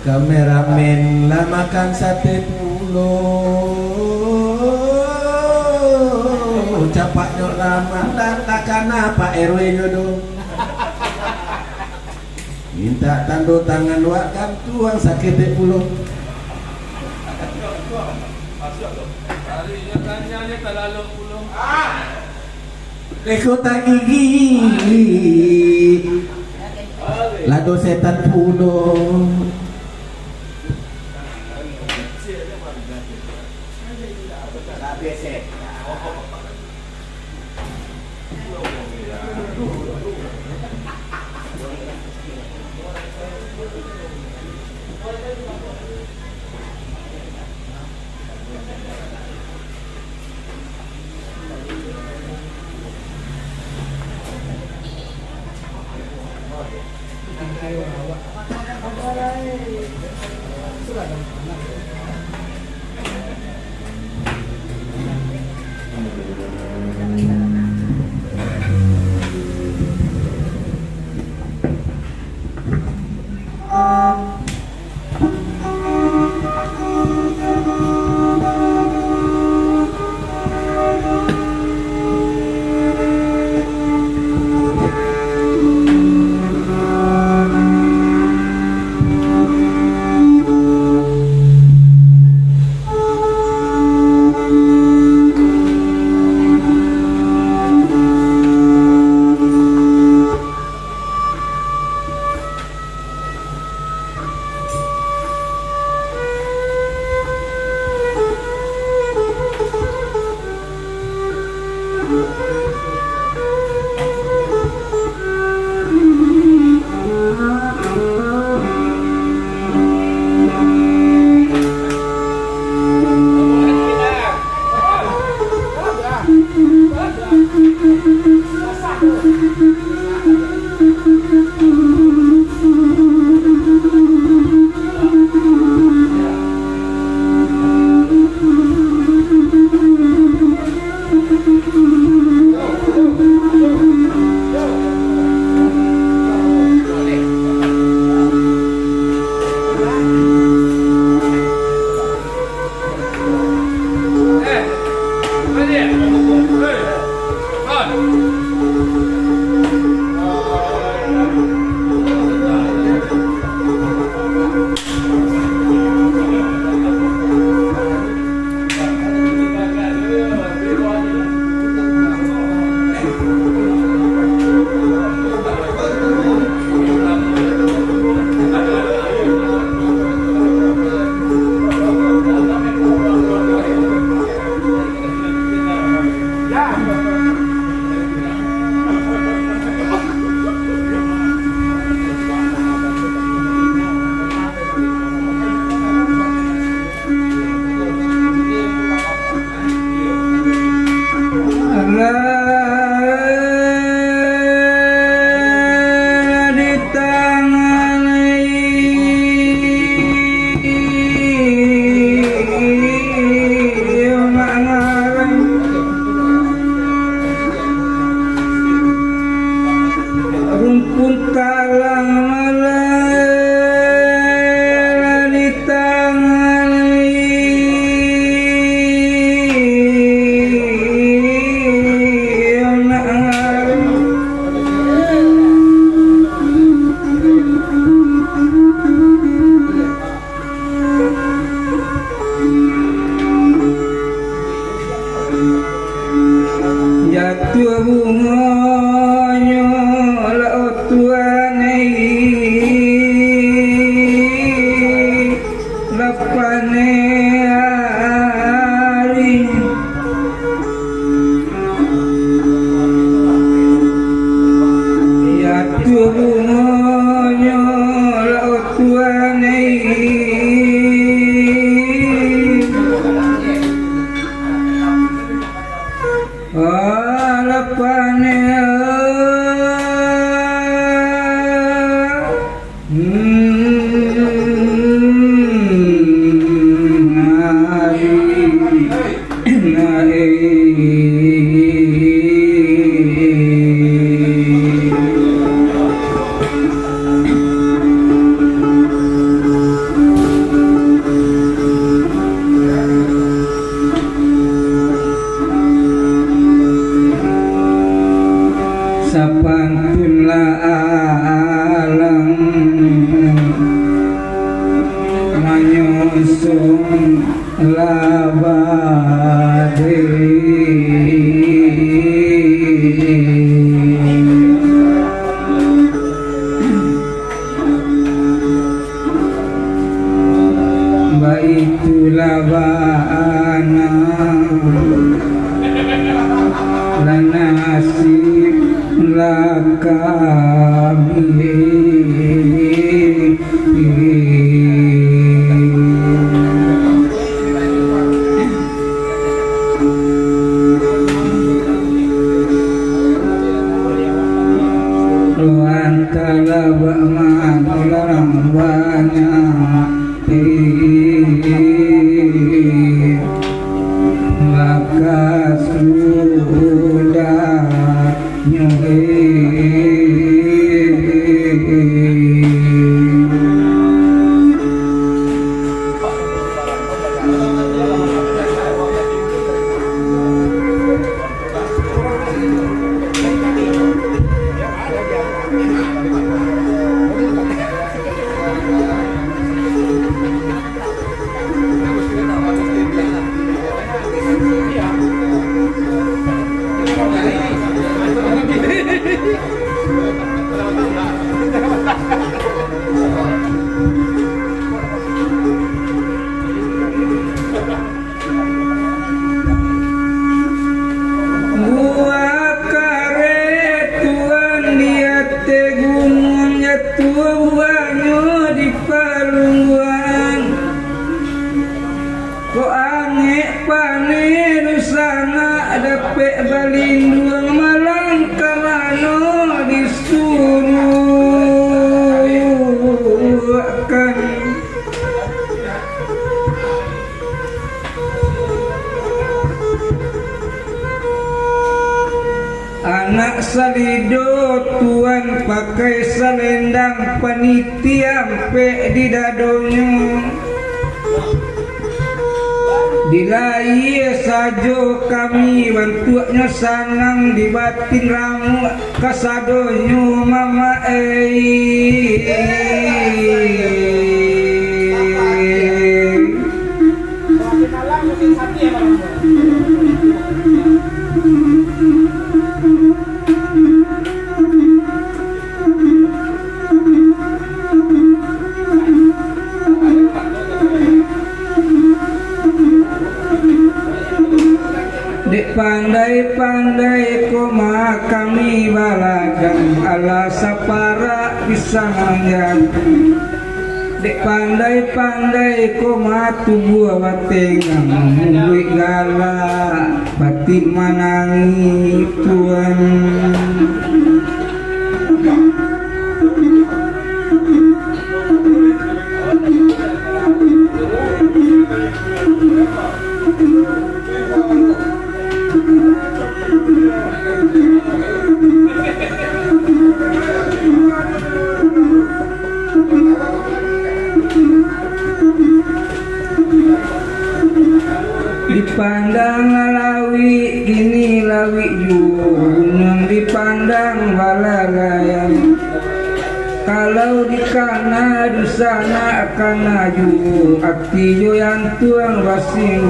S2: kameramen lah makan sate pulau capak nyok lama dan takkan apa RW nyodo minta tanda tangan wakan tuang sakit di pulau
S5: Hari ini tanya ni terlalu pulau.
S2: Kota gigi lado setan pulau
S1: manyusung labade baitu labana lanasib lakami antara ba'man orang banyak maka sudah balindung malang kamano disuruhkan anak salido tuan pakai selendang panitia ampe di dadonya dilai sajo kami bantunya sanang di batin ramu kasadonyo mama pandai-pandai koma kami balagan ala sapara bisa manjang dek pandai-pandai koma tubuh batengang mului gala batin manangi tuan dipandang lawi gini lawi junung dipandang balalayan kalau di kana dusana akan aju akti jo yang tuang basing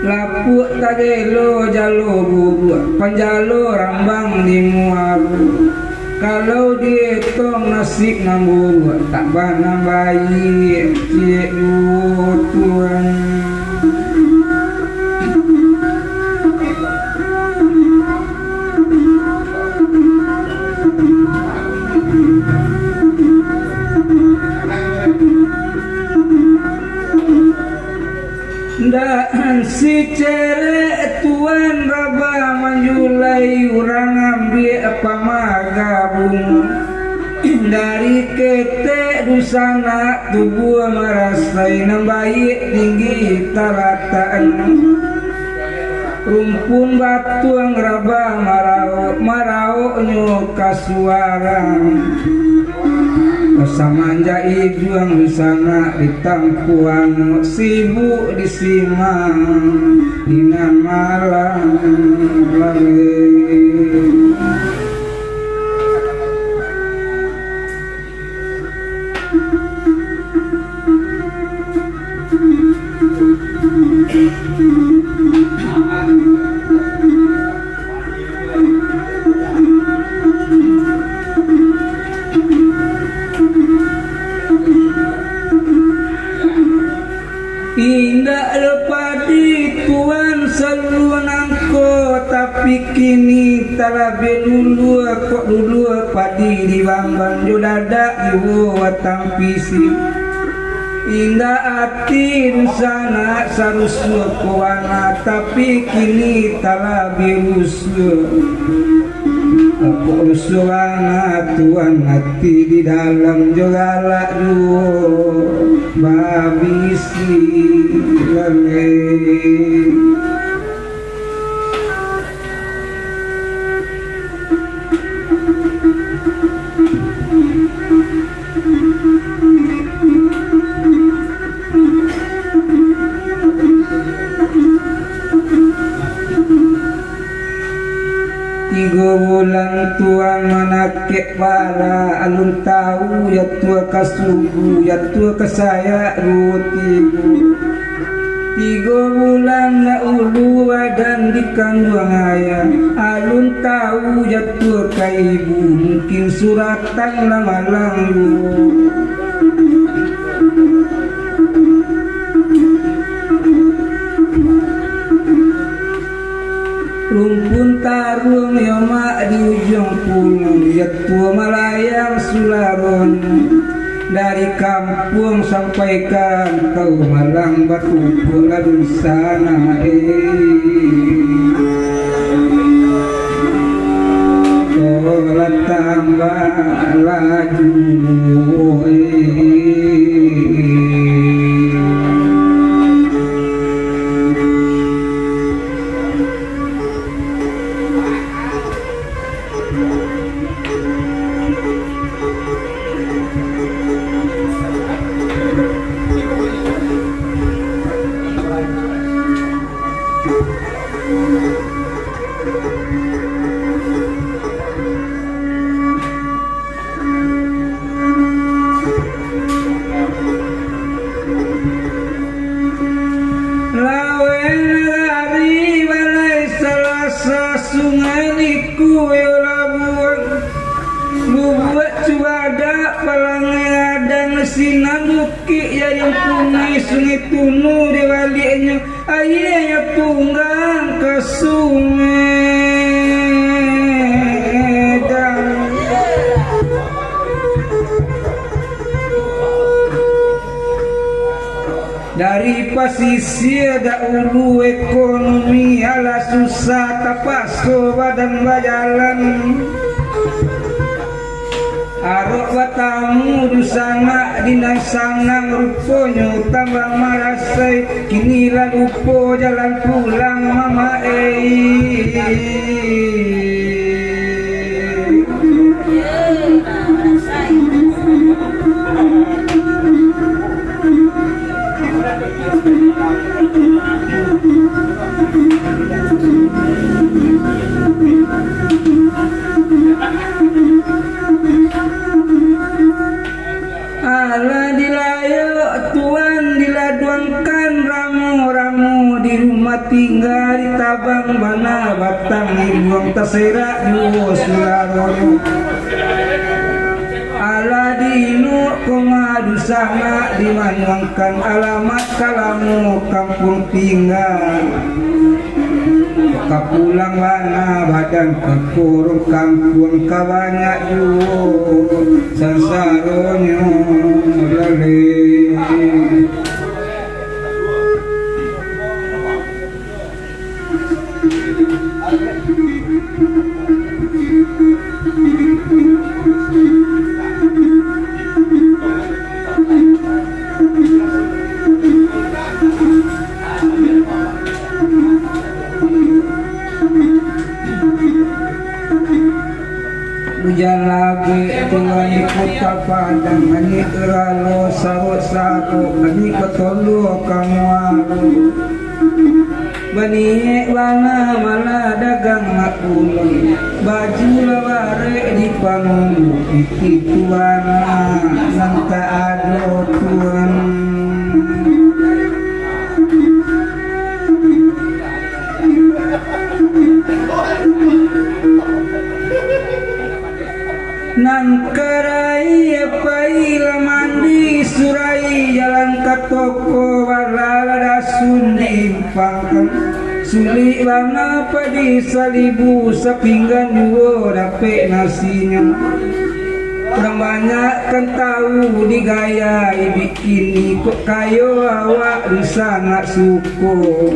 S1: lapuk tagelo jalo bubu panjalo rambang di muaru kalau dietong nasib nambur tak bana bayi cik tuan dan si cere tuan raba manjulai urang ambil apa magabung dari kete dusana tubuh merasai nambaik tinggi tarataan rumpun batu ang raba marau nyo kasuarang samanja ijuang disana ditampuan sibuk disimang dengan malam lagi tapi kini talabe dulu kok dulu padi di bambang jodada iwo watang pisi indah hati rusana sarusua kawana tapi kini talabe rusua aku rusuana tuan hati di dalam jogala duo babisi lele bulan tua manake para alun tahu ya tua kasubu ya tua kesaya rutibu 3 bulan na ulu dan dikandung ayah alun tahu ya tua kaibu mungkin suratan lamalang lu rumpun tarung yoma di ujung punung ya tua malayang sularon dari kampung sampai kau malang batu pulang sana Kola tambah laju Sinamuki ya yang pungi sungai tunu diwalinya ayahnya tunggang ke sungai dan dari pasisir ada ulu ekonomi ala susah tapaso badan bajalan arok watamu dusana dinang sanang ruponya tambah marasai kini lupo jalan pulang mama ala dilayo tuan diladuangkan ramu-ramu di rumah tinggal di tabang mana batang ibuang tasera duo sularono ala dinu komadu sama dimanuangkan alamat kalamu kampung tinggal kapulang mana badan kekurung kampung kabanyak duo sansaronyo lele hujan lagi tuan kota padang ani eralo sarut-sarut ani ketolu kamu bani wana malah dagang makulun baju laware di panggung iki tuan nanta ado tuan nangkarai paila mandi surai jalan ke toko warala dasun diimpangkan Sulit bana padi salibu sapinggan dua dapet nasinya. Orang banyak kan tahu digaya bikin ni kok kayo awak di sana suko.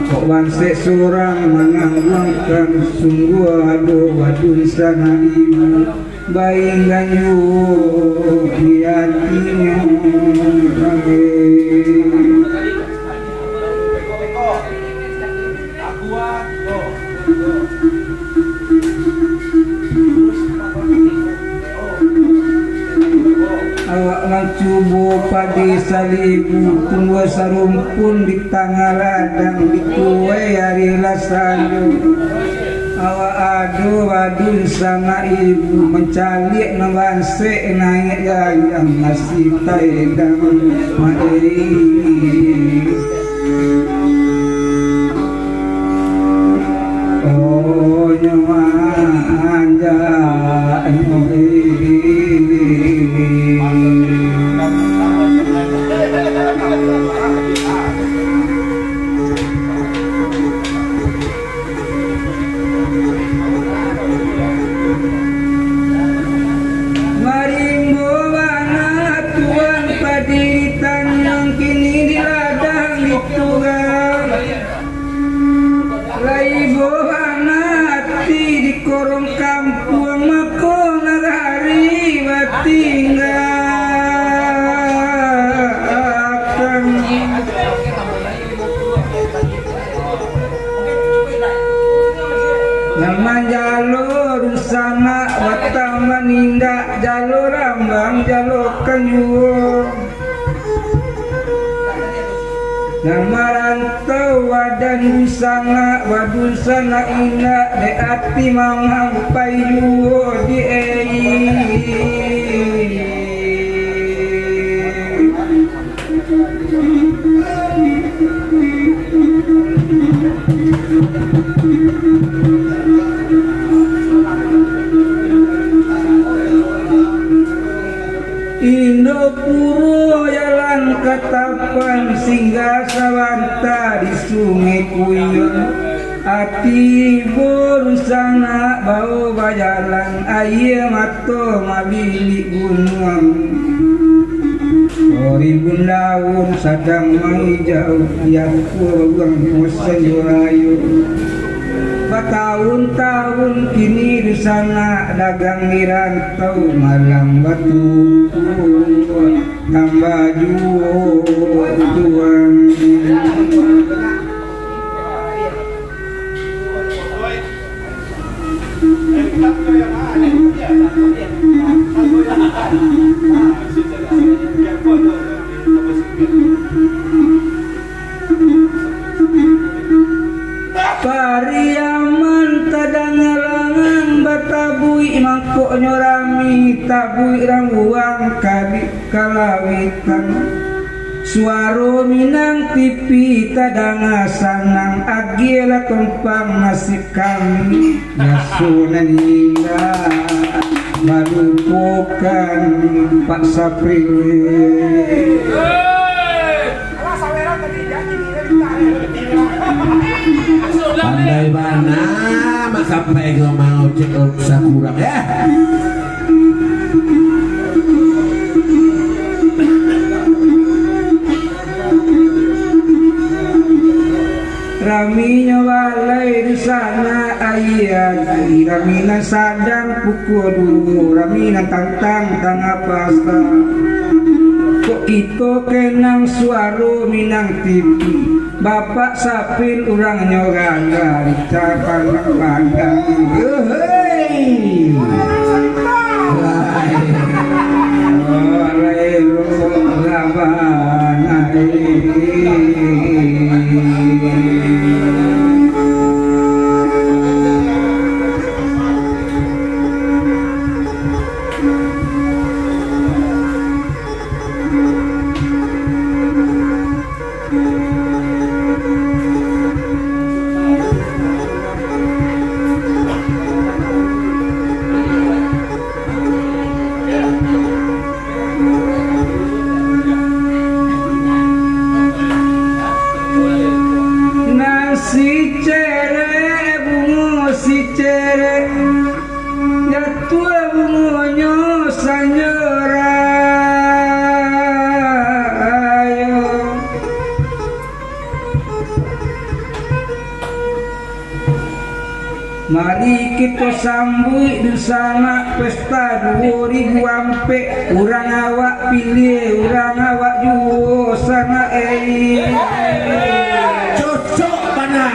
S1: Kok bansek seorang menangguangkan sungguh aduh wadun sana ibu. Bayangkan yu di hatinya. Awak mancubo padi salibu tunggu sarumpun di tengah ladang dituai hari lasanyo. Awak adu sama ibu mencalik nabansek naik yang masih taedang maeri. Oh nyawa anja Marimbo bana tuan padi tanang kini di ladang ditugang. Laibo bana hati di korong kampung mako nagari batinggalkan. Nama jalur sana batang manindak jalur rambang jalur kanyu. Nama rantau wadan sana wadun sana ina de ati manghang payu di Indo puro jalan katapan singgah sawanta di sungai Kuyun. Ati borusana bau bajalan aye mato mabili gunung. Ribun daun sadang menghijau yang kurang musenjurayu. Bertahun-tahun kini di sana dagang di rantau malam batu tambah juang. Pariaman tadangalangan batabui mangkok nyorami tabui rambuang kali kalawitan. Suaro minang tipi tadanga sanang agila tumpang nasib kami nasunan hingga malupukan Pak Saprile.
S2: Pandai bana mak sampai gua mau cek sakurang ya.
S1: Raminya walai di sana ayat Ramina sadang pukul dulu Ramina tantang tangga pasta. Kok itu kenang suaro minang tipi Bapak sapin urang nyogaga dicapan pandang. Hei walai lo labanai. Mari kita sambut di sana pesta 2000 ampe urang awak pilih urang awak juo sana
S2: Cocok mana?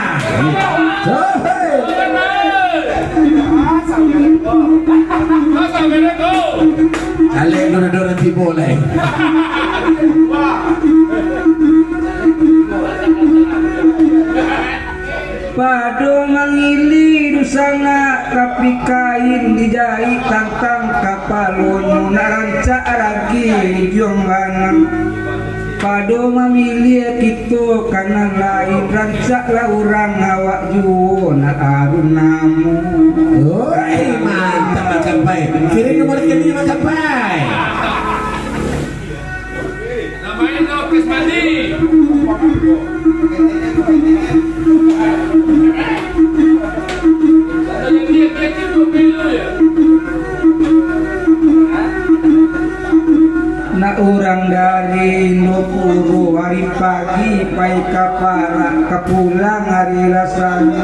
S5: Masa beda kau?
S2: Kalian dua-dua nanti boleh.
S1: Pado mangili dusana tapi kain dijahit tangkang kapalon narancak lagi jombanan. Pado memilih kita kanan lain rancaklah orang awak juo na arun namu.
S2: Oi, mantap Makan Pai. Kirim nomor rekening Makan Pai.
S5: Namanya no Krismadi. Ada yang dia itu dulu ya.
S1: Na orang dari Nopuru hari pagi pai kapara kepulang hari rasanya.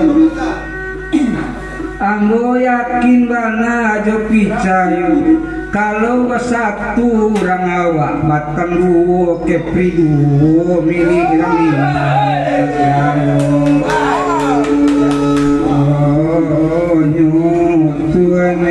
S1: Anggo yakin bana aja picayo kalau satu orang awak batang duo kepri duo milik kami. Oh Tuhan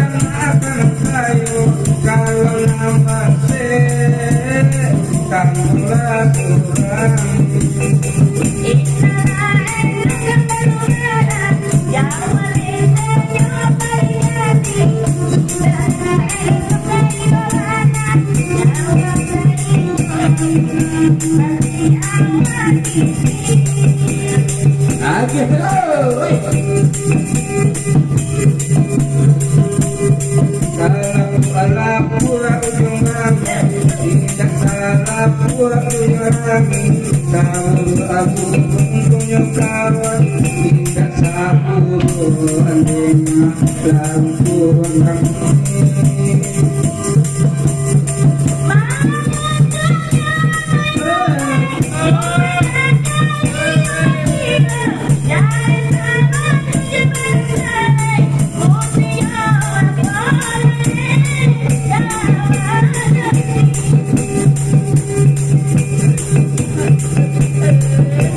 S1: akan kayu kalau nama kamulah kurang.
S2: Lagi terus.
S1: Salah pura ujung rami, tidak salah pura ujung rami. Salah aku untungnya kawan, tidak saburu andainya lampu kami.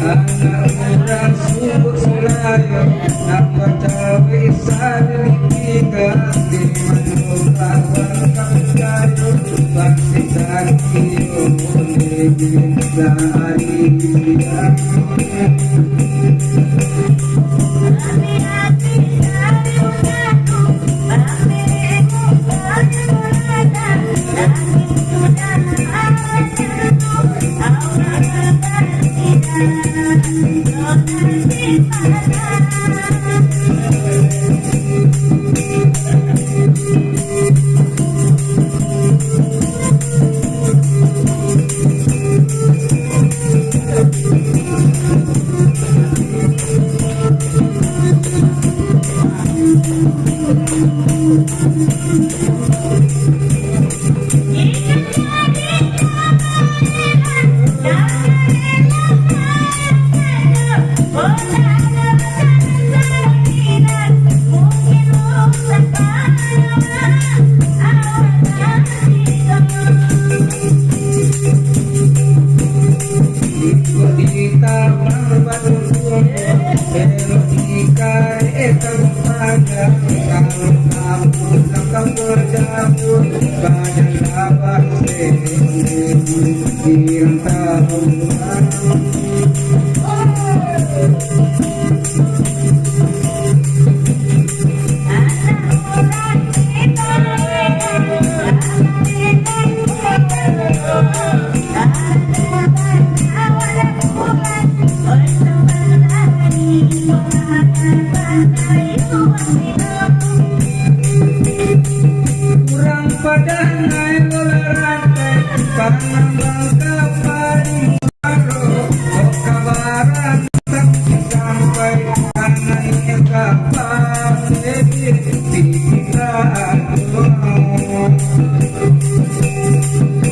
S1: Anak muda subur sulayo, apa cawe sari tiga di mana kawan kamu bangsi sakio negeri dari kurang pada naik bola rantai karena bangka paling baru kok kabaran tak sampai karena ini kapal lebih kita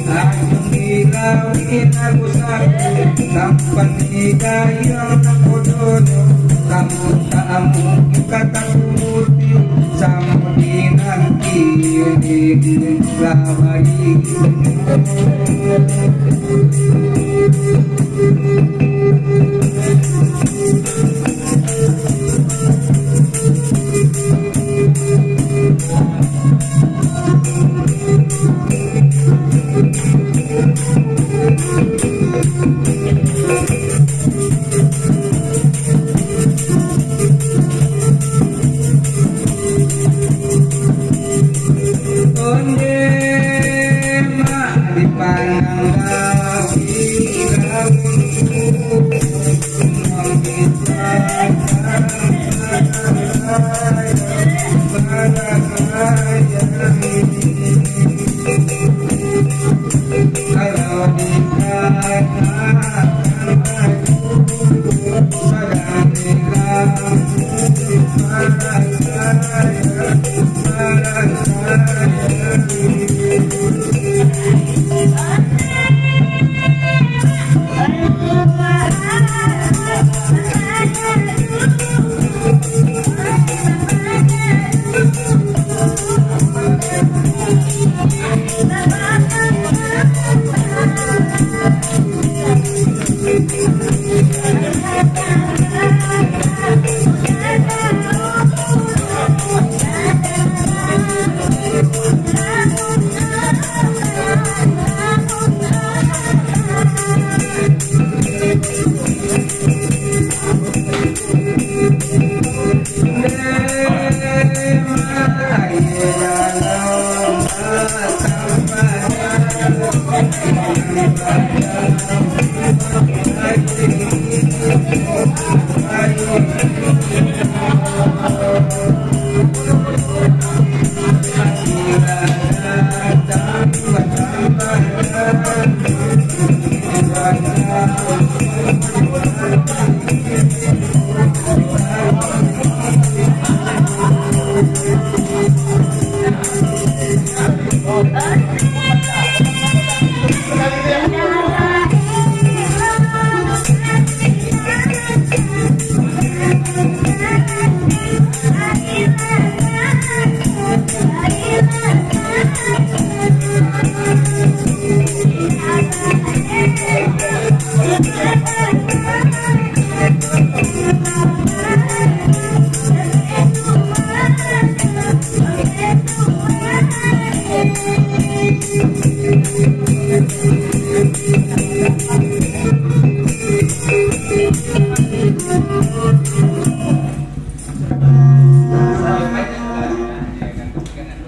S1: aku dilawin aku sakit sampai hidayah aku dodo kamu tak mungkin kata putih sama dinanti di lawai. Onde ma dipandang gawi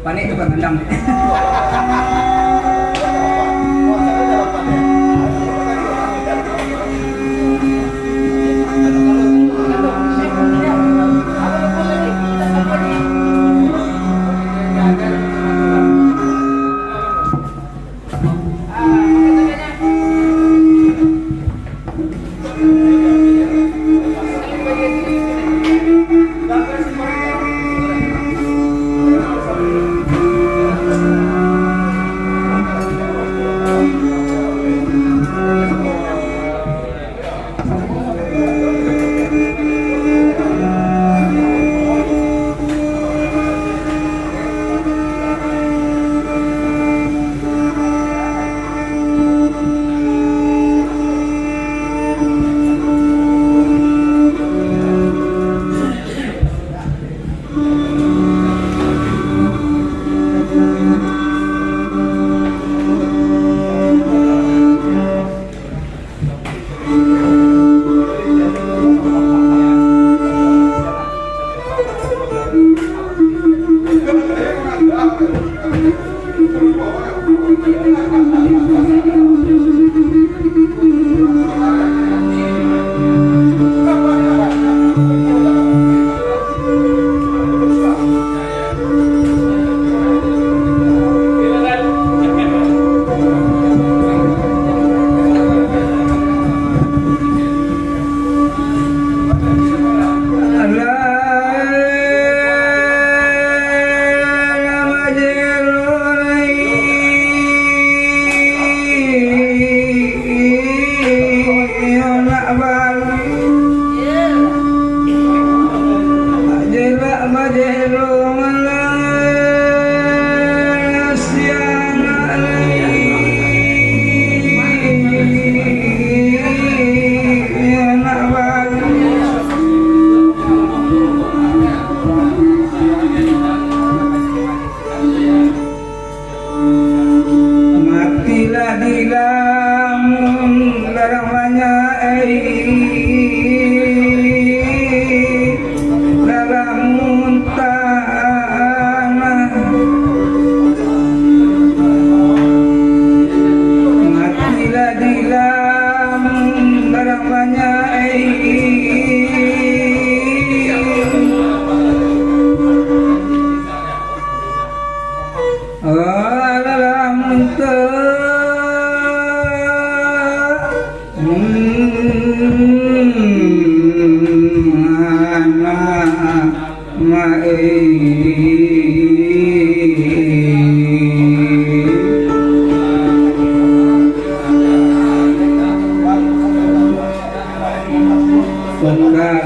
S1: Panik itu kan ngendang.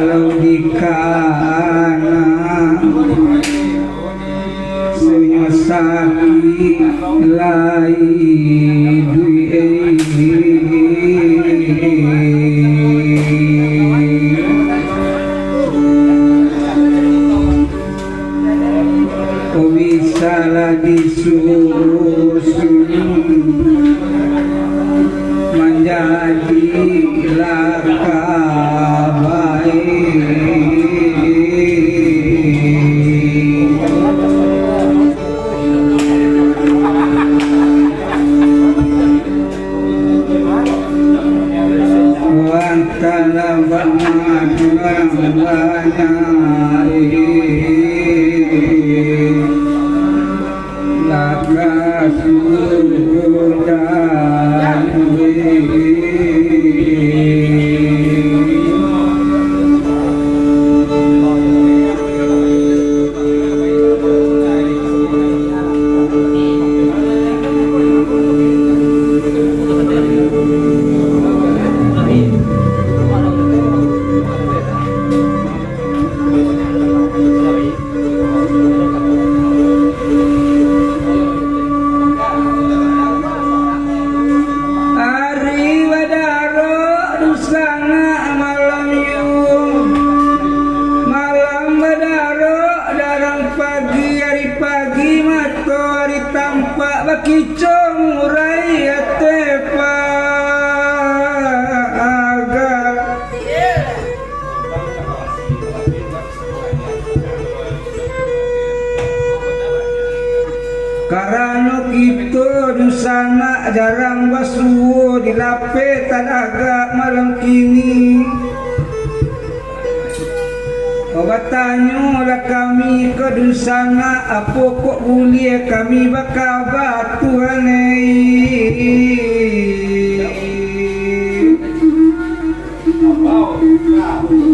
S1: Kalau dikana senyosaki lai bisalah disusun menjadilah kabaik bakicong urai atepa aga karano kito dusana jarang basuo dilape talaga malam kini obatanyo lah kami ke dusana apo kok bulie kami bakal batuhanei
S5: Wow.